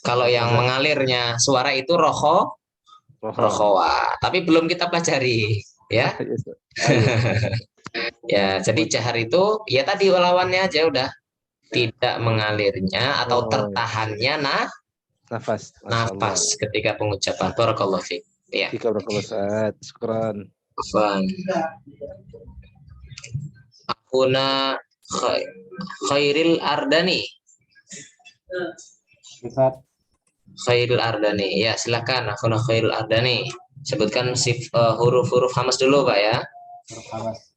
Kalau yang mengalirnya suara itu rokhawah. Tapi belum kita pelajari, ya. Ya, jadi jahar itu ya tadi lawannya aja udah tidak mengalirnya atau tertahannya nafas ketika pengucapan. Barakallahu fiik. Ya. Syukran. Akuna Khairil Ardani. Khairil Ardani. Ya, silakan Akuna Khairil Ardani. Sebutkan huruf-huruf hamas dulu, Pak ya. Huruf hamas.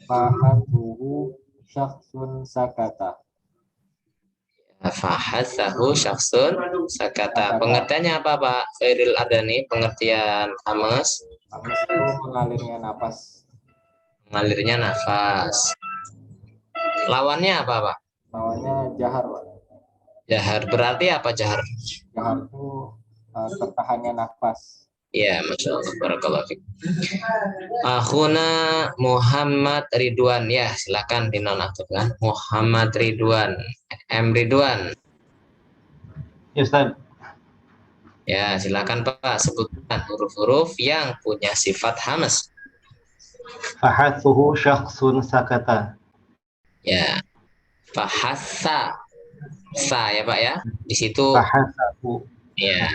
Fahasahu syakhsun sakata. Fahasahu syakhsun sakata. Pengertiannya apa, Pak Khairil Ardani? Pengertian hamas? Hamas itu mengalirnya nafas. Mengalirnya nafas. Lawannya apa, Pak? Lawannya jahar, Pak. Jahar berarti apa jahar? Jahar itu tertahannya nafas. Ya, Masya Allah, barakallahu fiik. Akhuna Muhammad Ridwan. Ya, silakan dinonaktifkan. Muhammad Ridwan. M. Ridwan. Ya, Ustaz. Ya, silakan Pak, sebutkan huruf-huruf yang punya sifat hamas. Fahathuhu syakhsun sakata. Ya. Fahassa. Sa ya, Pak ya. Di situ Fahathahu. ya.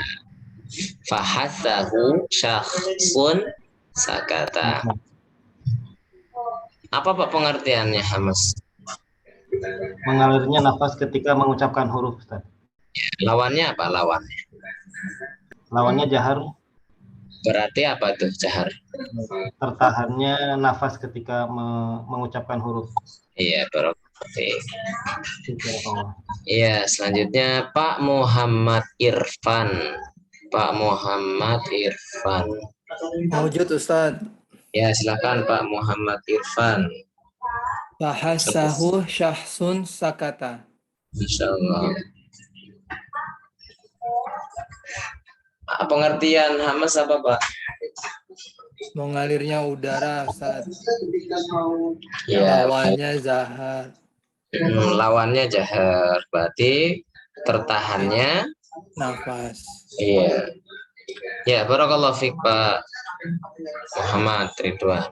Fahathahu syakhsun sakata. Apa Pak pengertiannya hamas? Mengalirnya nafas ketika mengucapkan huruf, Ustaz. Lawannya apa lawannya? Lawannya jahar. Berarti apa tuh jahar? Tertahannya nafas ketika mengucapkan huruf. Iya, berarti. Iya, selanjutnya Pak Muhammad Irfan. Pak Muhammad Irfan. Mawjud Ustaz. Ya, silakan Pak Muhammad Irfan. Bahasahu syahsun sakata. Insya Allah. Pengertian hamas apa Pak? Mengalirnya udara Ustaz. Ya, Lawannya zahar. lawannya jahar. Berarti tertahannya Nafas. iya. Ya, barakallahu fiik Pak Muhammad Ridwan.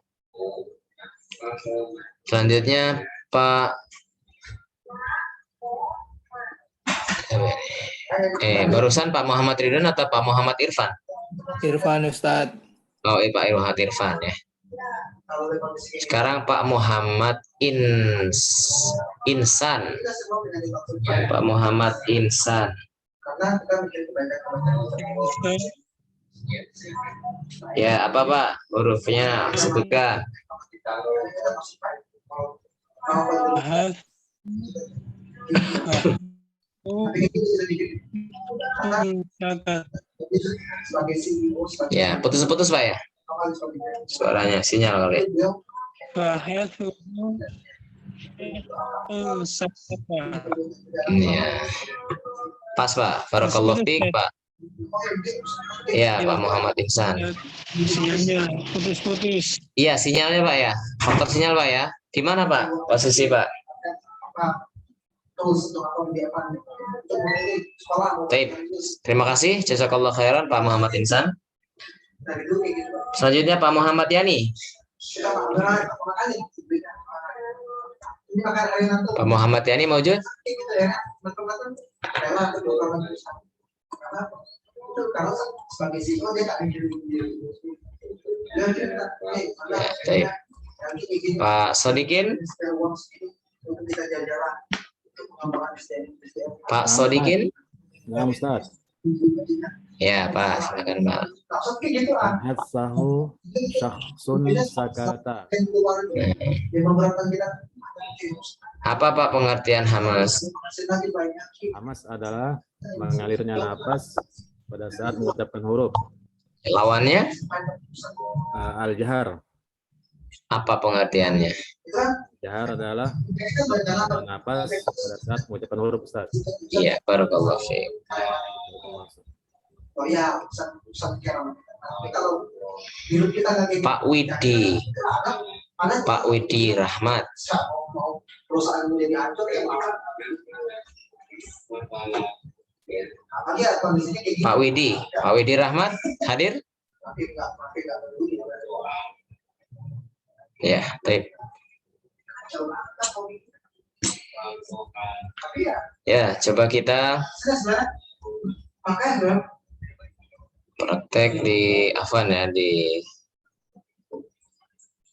Selanjutnya Pak barusan Pak Muhammad Ridwan atau Pak Muhammad Irfan? Irfan Ustaz. Oh, Pak Muhammad Irfan ya. Sekarang Pak Muhammad Insan. Pak Muhammad Insan. Ya, apa Pak? Hurufnya sebutkan. Ya, putus-putus Pak ya? Suaranya, sinyal kali. Ya. Pas Pak, barakallahu fiik Pak. Iya Pak Muhammad Insan. Sinyalnya putus-putus. Iya sinyalnya Pak ya. Faktor sinyal Pak ya. Di mana Pak? Posisi Pak. Baik. Terima kasih. Jazakallah khairan Pak Muhammad Insan. Selanjutnya Pak Muhammad Yani. Pak Muhammad Yani mawjud? Ya, Pak Sodikin. Pak Sodikin. Ya Ustaz. Ya Pak, silakan Pak. Bahasahu syahsun sakata. Apa Pak pengertian hamas? Hamas adalah mengalirnya napas pada saat mengucapkan huruf. Lawannya? Al-jahar. Apa pengertiannya? Jahar adalah napas pada saat mengucapkan huruf Ustaz. Iya, barakallahu fiik. Pak Widi. Pak Widi Rahmat. Pak Widi Rahmat hadir? Ya, baik. Ya, coba kita praktek di Afwan ya, di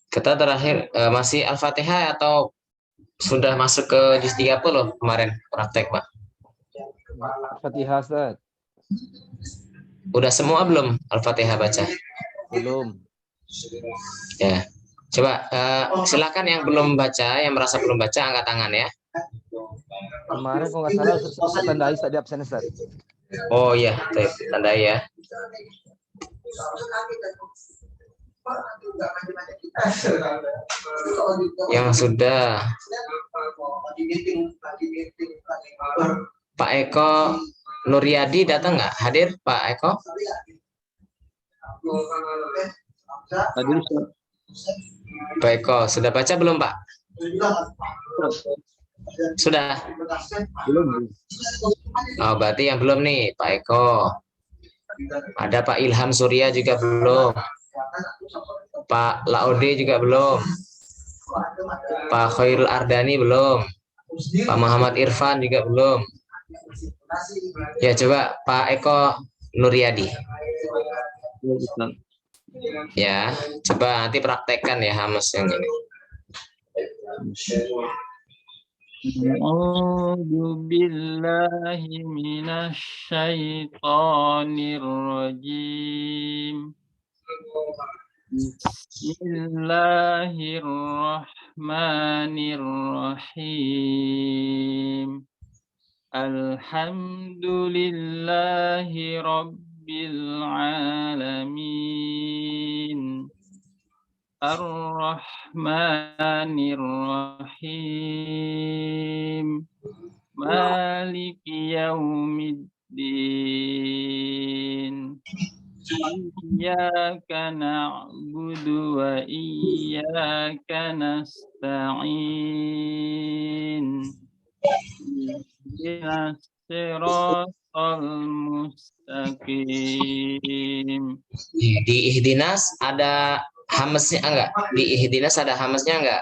kita terakhir masih Al-Fatihah atau sudah masuk ke juz 30 kemarin praktek Pak? Al-Fatihah Ustaz. Udah semua belum Al-Fatihah baca? Belum. Ya. Coba silakan yang belum baca, yang merasa belum baca angkat tangan ya. Kemarin kalau nggak salah Ustaz tandai tadi absen Ustaz. Oh iya, tandai ya. Yang sudah Pak Eko Nuryadi datang nggak? Hadir Pak Eko? Hadir. Pak Eko sudah baca belum Pak? Sudah? Belum. Oh berarti yang belum nih Pak Eko. Ada Pak Ilham Surya juga belum. Pak Laode juga belum. Pak Khairul Ardani belum. Pak Muhammad Irfan juga belum. Ya coba Pak Eko Nuryadi. Ya, coba nanti praktekkan ya hamas yang ini. A'udzu billahi minasy syaithanir rajim. Bismillahirrahmanirrahim. Alhamdulillahi Rabbil Alamin. Ar-Rahmanir-Rahim. Maliki Yaumiddin. Iyyaka na'budu wa iyyaka nasta'in. Ihdinas siratal mustaqim. Di ihdinas ada hamesnya enggak? Di ihdinas ada hamesnya enggak?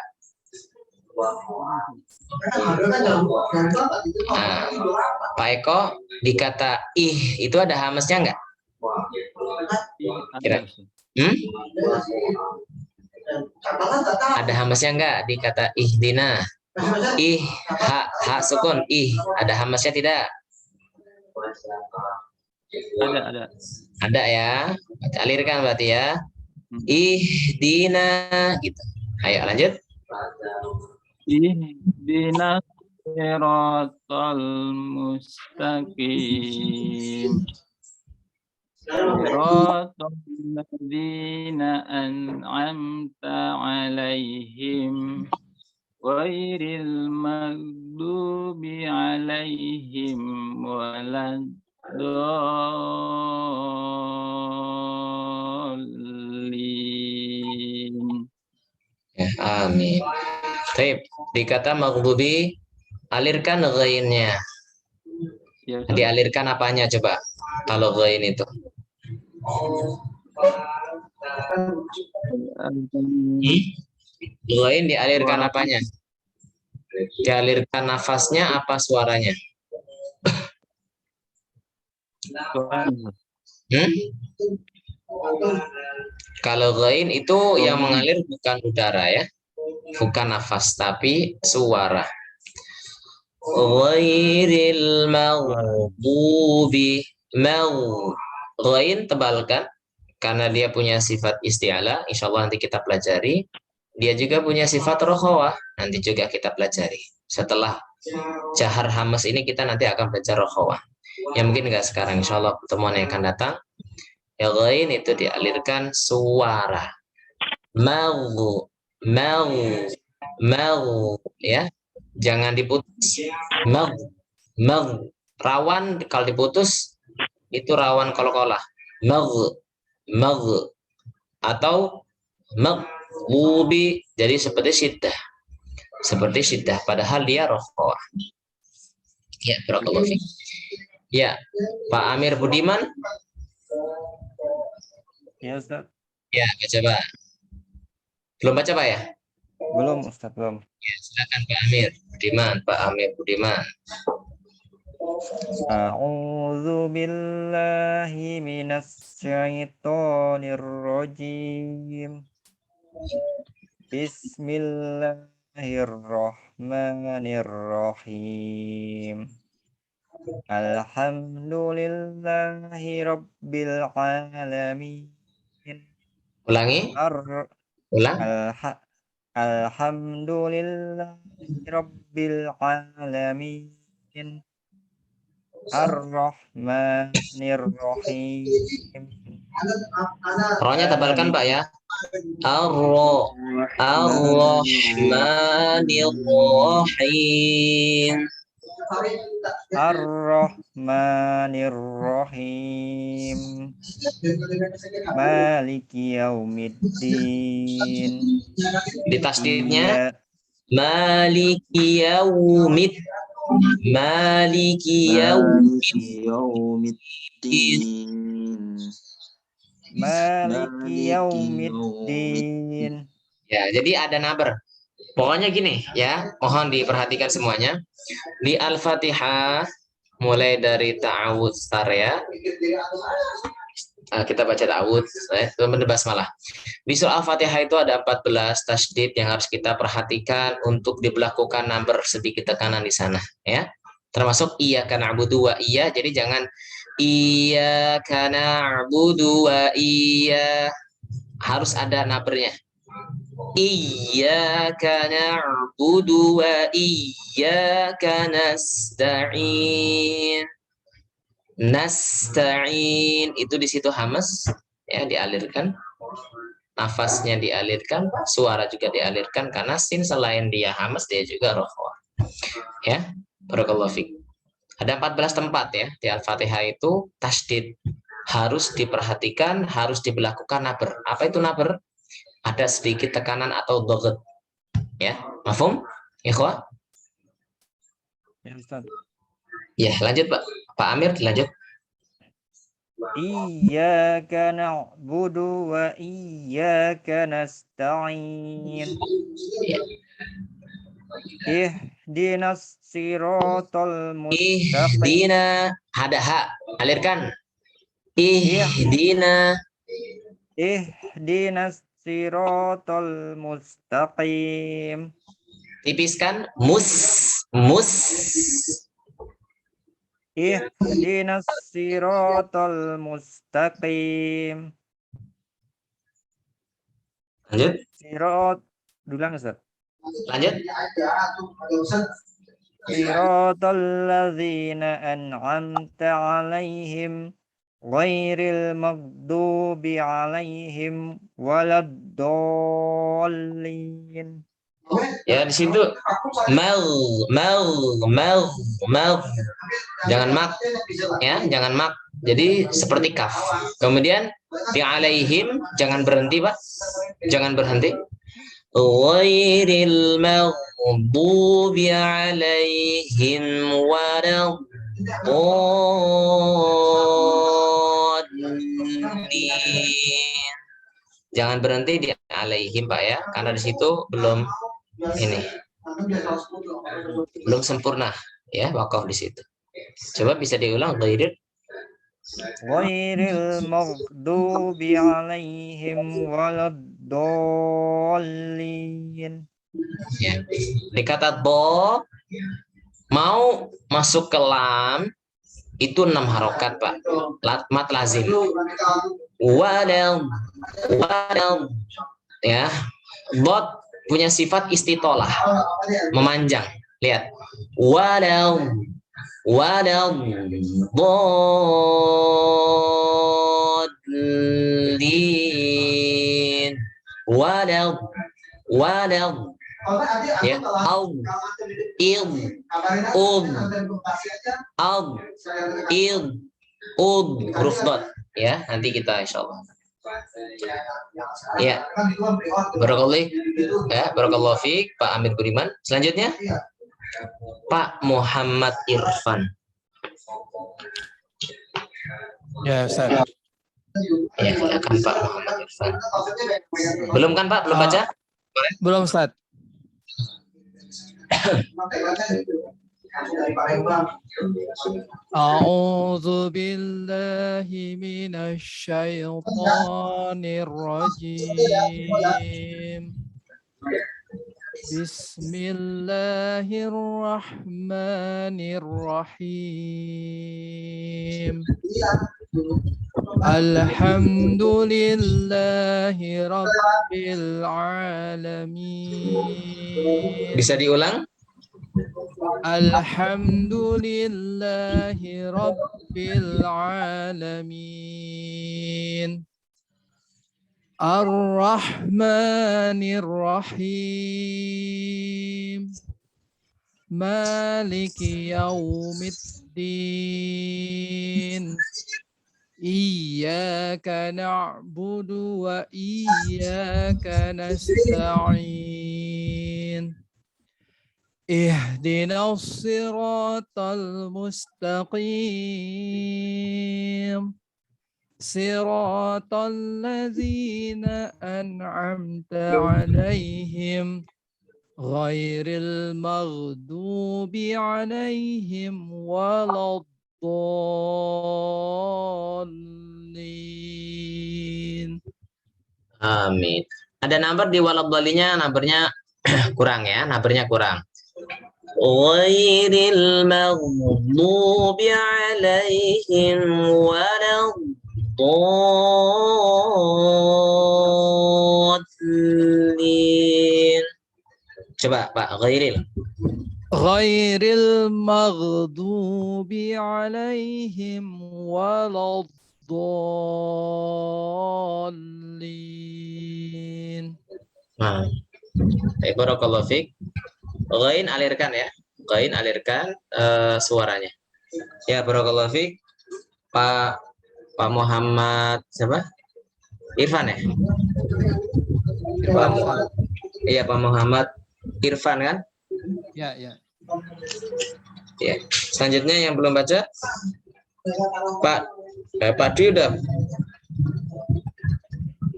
Nah, Pak Eko, di kata ih itu ada hamesnya enggak? Kira. Ada hamesnya enggak di kata ihdina? Ih, ha sukun, ih, ada hamesnya tidak? Ada. Ada ya. Alirkan berarti ya. Ihdina gitu. Ayo lanjut. Ihdinas siratal mustaqim. Siratal ladzina an'amta 'alaihim ghairil maghdubi 'alaihim waladdallin. Ya, amin. Baik, di kata maghdubi alirkan ghainnya. Dialirkan apanya coba? Kalau ghain itu. Ghain dialirkan apanya? Dialirkan nafasnya apa suaranya? Kalau ghain itu yang mengalir bukan udara ya, bukan nafas tapi suara. Ghairil maghdubi, ghain tebalkan karena dia punya sifat isti'ala. Insyaallah nanti kita pelajari. Dia juga punya sifat rokhawah, nanti juga kita pelajari. Setelah jahar hamas ini kita nanti akan belajar rokhawah. Ya mungkin enggak sekarang, insyaallah pertemuan yang akan datang. Ya ghain itu dialirkan suara. Mau ya. Jangan diputus. Mau. Rawan kalau diputus itu rawan qalqalah. Mau. Atau maghdubi jadi seperti syiddah padahal dia rokhawah. Ya, barakallahu fiik. Ya, Pak Amir Budiman. Ya, Ustaz. Ya, baca Pak. Belum baca Pak ya? Belum, Ustaz, belum. Ya, silakan Pak Amir Budiman, Pak Amir Budiman. A'udzu billahi minas syaitonir rajim. Bismillahirrahmanirrahim. Alhamdulillahi rabbil alamin. Ulangi. Ulang. Alhamdulillahi rabbil alamin. Ar-Rahmanir-Rahim. Rohnya tebalkan Pak ya. Ar-Rahmanir-Rahim. Ar-Rahmanir-Rahim. Maliki Yaumiddin. Di tasdidnya Maliki Yaumiddin. Maliki Yaumiddin. Ya, jadi ada naber. Pokoknya gini ya, mohon diperhatikan semuanya. Di Al-Fatihah mulai dari ta'awudz star ya. Kita baca ta'awudz, basmalah. Di surah Al-Fatihah itu ada 14 tasydid yang harus kita perhatikan untuk diberlakukan naber sedikit tekanan di sana ya. Termasuk iyyaka na'budu wa iya, jadi jangan iyyaka na'budu wa iya. harus ada nabernya. Iyyaka na'budu wa iyyaka nasta'in. Nasta'in itu di situ hamas ya, dialirkan. Nafasnya dialirkan, suara juga dialirkan karena sin selain dia hamas dia juga rofa. Ya, barakallahu fiik. Ada 14 tempat ya di Al-Fatihah itu tasydid. Harus diperhatikan, harus diberlakukan naber. Apa itu naber? Ada sedikit tekanan atau doghet. Ya, mafhum? Ikhwah? Ya, Ustaz. Ya, lanjut Pak. Pak Amir, lanjut. Iyyaka na'budu wa iyyaka nasta'in. Ihdinas siratal mustaqim. Ihdina, ada ha, alirkan. Ihdina. Ihdinas siratal mustaqim. Tipiskan mus. Ihdinas siratal mustaqim. Lanjut. Sirat, ulang Ustaz. Lanjut. Siratal ladzina an'amta 'alaihim ghairil maghdubi 'alaihim waladdallin. Ya di situ mal. Jangan mak ya, jangan mak. Jadi seperti kaf. Kemudian di alaihim jangan berhenti, Pak. Jangan berhenti. Ghairil maghdubi alaihim waladdallin. Jangan berhenti di alaihim, Pak ya, karena di situ belum ini. Belum sempurna ya wakaf di situ. Coba bisa diulang ghairil maghdubi alaihim waladdallin. Ya. Di kata do mau masuk ke lam itu 6 harokat, Pak. Mat lazim. Wadal ya. Bot punya sifat istitolah, memanjang. Lihat. Wadal dallin. Wadal ya, huruf dot ya, nanti kita insyaallah ya. Barakallahu fiik Pak Amir Budiman. Selanjutnya Pak Muhammad Irfan. Ya, Ustaz. Ya, silakan Pak Muhammad Irfan. Belum kan Pak? Belum baca? Belum, Ustaz. A'udzu billahi minasy syaithanir rajim. Bismillahirrahmanirrahim. Alhamdulillahi rabbil alamin. Bisa diulang? Alhamdulillahi rabbil alamin. Ar-Rahmanir Rahim. Maliki yaumiddin. Iyyaka na'budu wa iyyaka nasta'in. Ihdinas siratal mustaqim. Siratal ladzina an'amta 'alaihim ghairil maghdubi 'alaihim waladdallin. Amin. Ada number di waladdallinnya, numbernya kurang ya, numbernya kurang. Ghairil maghdubi 'alaihim waladdallin. Waladdallin. Coba Pak, ghairil. Ghairil maghdubi alaihim waladdallin. Nah, barakallahu fiik. Ghain alirkan ya. Ghain alirkan suaranya. Ya, barakallahu fiik. Pak Muhammad siapa? Irfan ya? Iya, Pak Muhammad Irfan kan? Ya, ya. Ya. Selanjutnya yang belum baca Pak Dwi udah?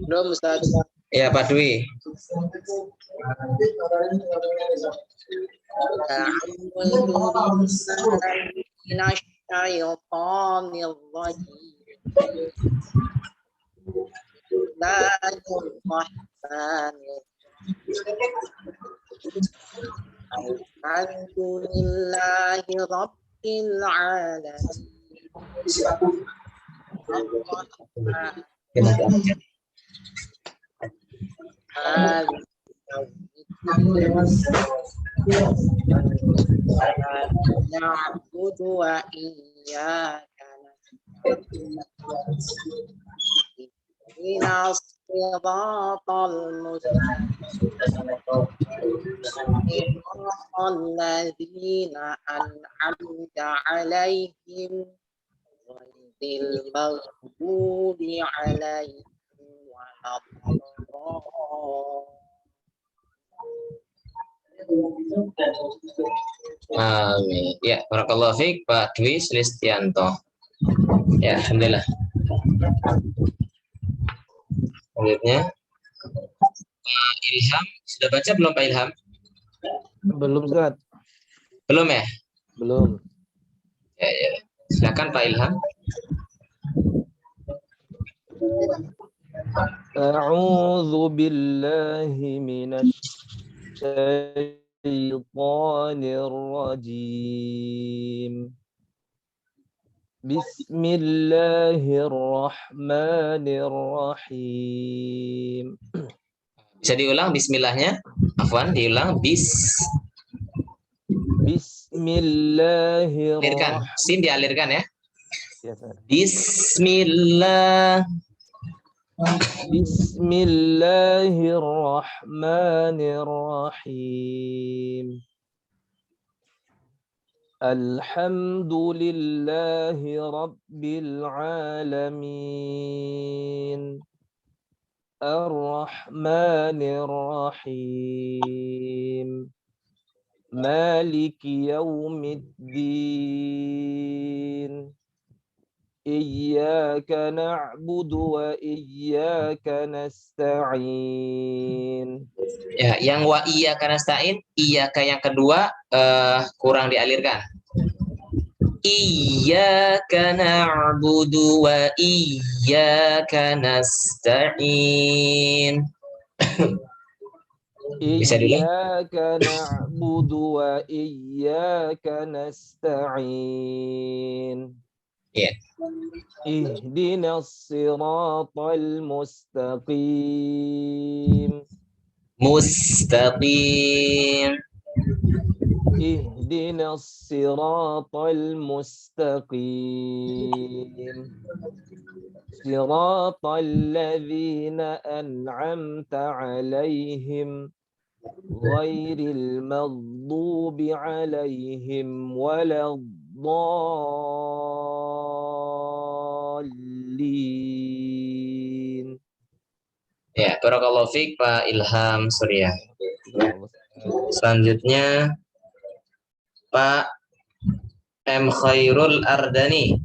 Belum, Ustaz. Ya, Pak Dwi. Alhamdulillahi Rabbil Alamin. Na'budu wa iyyaka nasta'in. Ihdinas siratal mustaqim. Alladzina an'amta 'alaihim ghairil maghdubi 'alaihim Amin. Ya, barakallahu fiik Pak Dwi Slistianto. Ya, alhamdulillah. Selanjutnya Pak Ilham, sudah baca belum Pak Ilham? Belum, Ustaz. Belum ya? Belum. Ya, ya. Silakan Pak Ilham. A'udzu billahi minasy syaitonir rajim. Bismillahirrahmanirrahim. Bisa diulang bismillahnya? Afwan, diulang Bismillahirrahmanirrahim. Sin dialirkan ya. Ya, Ustaz. Bismillahirrahmanirrahim. Alhamdulillahi Rabbil Alamin. Ar-Rahmanir-Rahim. Maliki Yaumiddin. Iyyaka na'budu wa iyyaka nasta'in. Ya, yang wa iyyaka nasta'in, iyyaka yang kedua kurang dialirkan. Iyyaka na'budu wa iyyaka nasta'in. Bisa dulu. Iyyaka na'budu wa iyyaka nasta'in. Ya. Ihdinas siratal mustaqim. Mustaqim. Ihdinas siratal mustaqim. Siratal ladzina an'amta 'alaihim ghairil maghdubi 'alaihim waladdallin. Ya, barakallahu fiik Pak Ilham Surya. Selanjutnya Pak M. Khairul Ardani.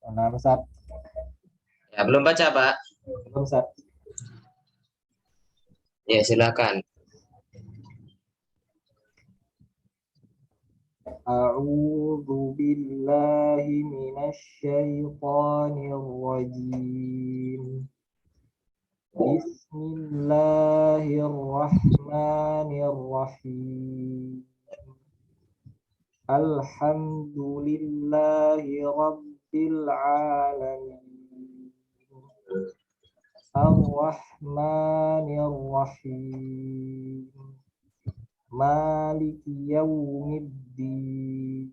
Nah, Ustaz. Ya, belum baca Pak? Belum, Ustaz. Ya, silakan. A'udzu billahi minasy syaithanir rajim. Bismillahirrahmanirrahim. Alhamdulillahi Rabbil Alamin. Ar-Rahmanir Rahim. Maliki Yaumiddin.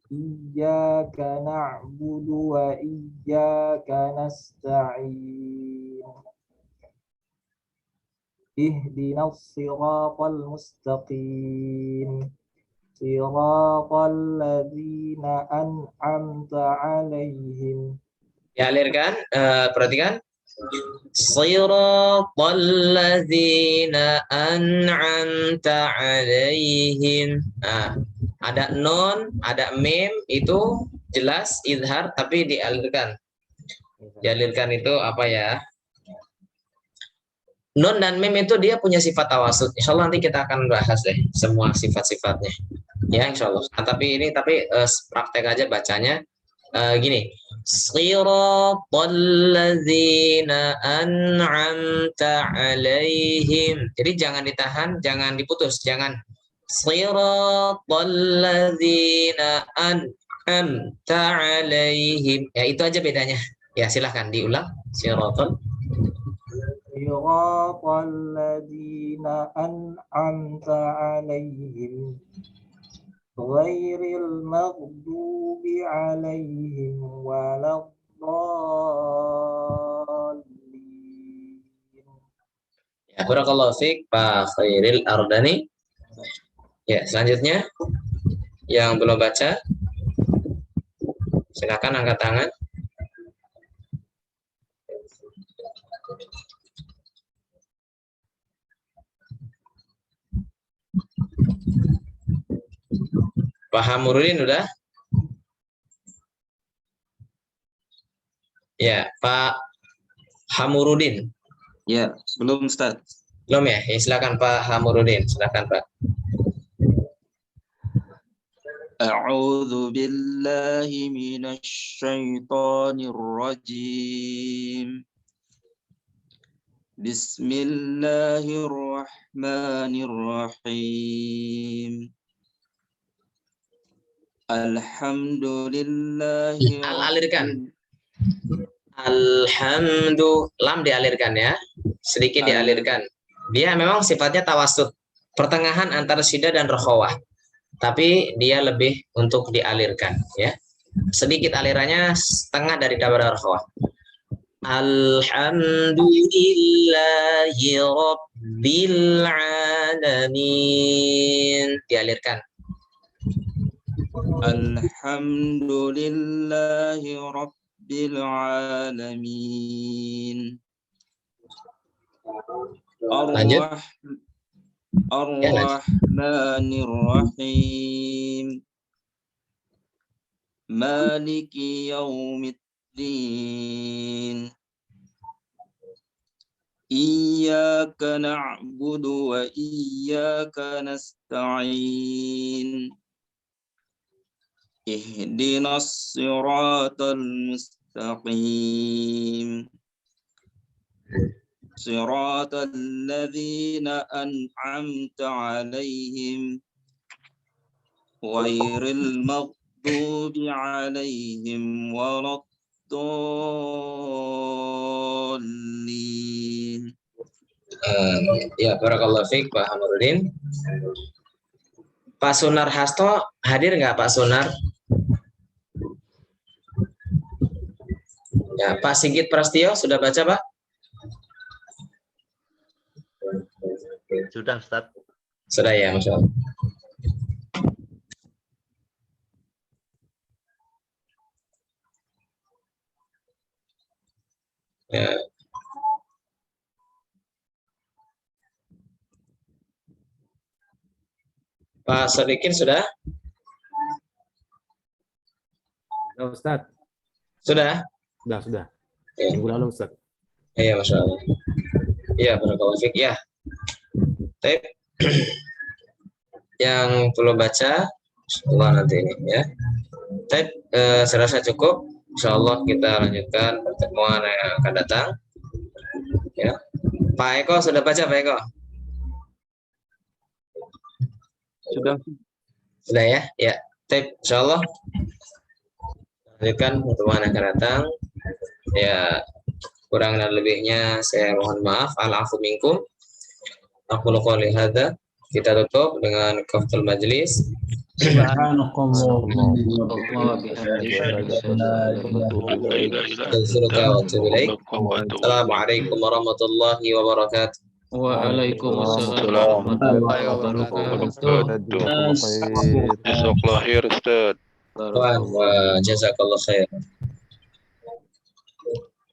Iyyaka na'budu wa iyyaka nasta'in. Ihdinas siratal mustaqim. Siratal ladzina an'amta 'alaihim. Dialirkan, perhatikan. Siratal ladzina an'amta 'alaihim. Nah, ada nun, ada mim, itu jelas izhar tapi dialirkan. Dialirkan itu apa ya? Nun dan mim itu dia punya sifat tawasud. Insya Allah nanti kita akan bahas deh semua sifat-sifatnya. Ya, insya Allah. Nah, tapi praktek aja bacanya gini. Siratal ladzina an'amta 'alaihim. Jadi jangan ditahan, jangan diputus, jangan. Siratal ladzina an'amta 'alaihim. Ya, itu aja bedanya. Ya, silahkan diulang. Siratal ladzina an'amta 'alaihim ghairil maghdubi 'alaihim waladdallin. Ya, barakallahu fiik Pak Khairil Ardani. Ya, selanjutnya yang belum baca silakan angkat tangan. Pak Hamurudin udah? Ya, Pak Hamurudin. Ya, belum Ustaz. Belum ya? Ya, silakan Pak Hamurudin, silakan Pak. A'udzu billahi minasy syaithanir rajim. Bismillahirrahmanirrahim. Alhamdulillahi. Alirkan. Lam dialirkan ya. Sedikit dialirkan. Dia memang sifatnya tawasud. Pertengahan antara syiddah dan rokhawah. Tapi dia lebih untuk dialirkan ya. Sedikit alirannya setengah dari daripada rokhawah. Alhamdulillahi Rabbil Alamin. Dialirkan. Alhamdulillahi Rabbil Alamin. Ar-Rahmanir Rahim. Maliki Yaumiddin. Iyyaka na'budu wa iyyaka nasta'in. Ihdinas siratal mustaqim. Siratal ladzina an'amta 'alaihim ghairil maghdubi 'alaihim waladdallin. Ya, barakallahu fiik Pak Hamurudin. Pak Sunar Hasto hadir nggak Pak Sunar? Ya, Pak Sigit Prastio sudah baca Pak? Sudah Ustaz. Sudah ya, Masya Allah. Ya. Pak Sodikin sudah? Ya, Ustaz. Sudah? Sudah. Ya. Minggu lalu Ustaz. Iya, Masya Allah. Iya, barakallahu fiik ya. Baik. Yang belum baca, insyaallah nanti ini ya. Baik, saya rasa cukup. Insyaallah kita lanjutkan pertemuan yang akan datang. Ya. Pak Eko sudah baca Pak Eko? Sudah ya? Ya. Baik, insyaallah lanjutkan pertemuan yang akan datang. Ya, kurang dan lebihnya saya mohon maaf. Al-afu minkum. Aku qouli hadza. Kita tutup dengan kaftul majlis. Assalamualaikum warahmatullahi wabarakatuh. Waalaikumsalam warahmatullahi wabarakatuh. Jazakallah khair Ustaz. Wa jazakallah khair.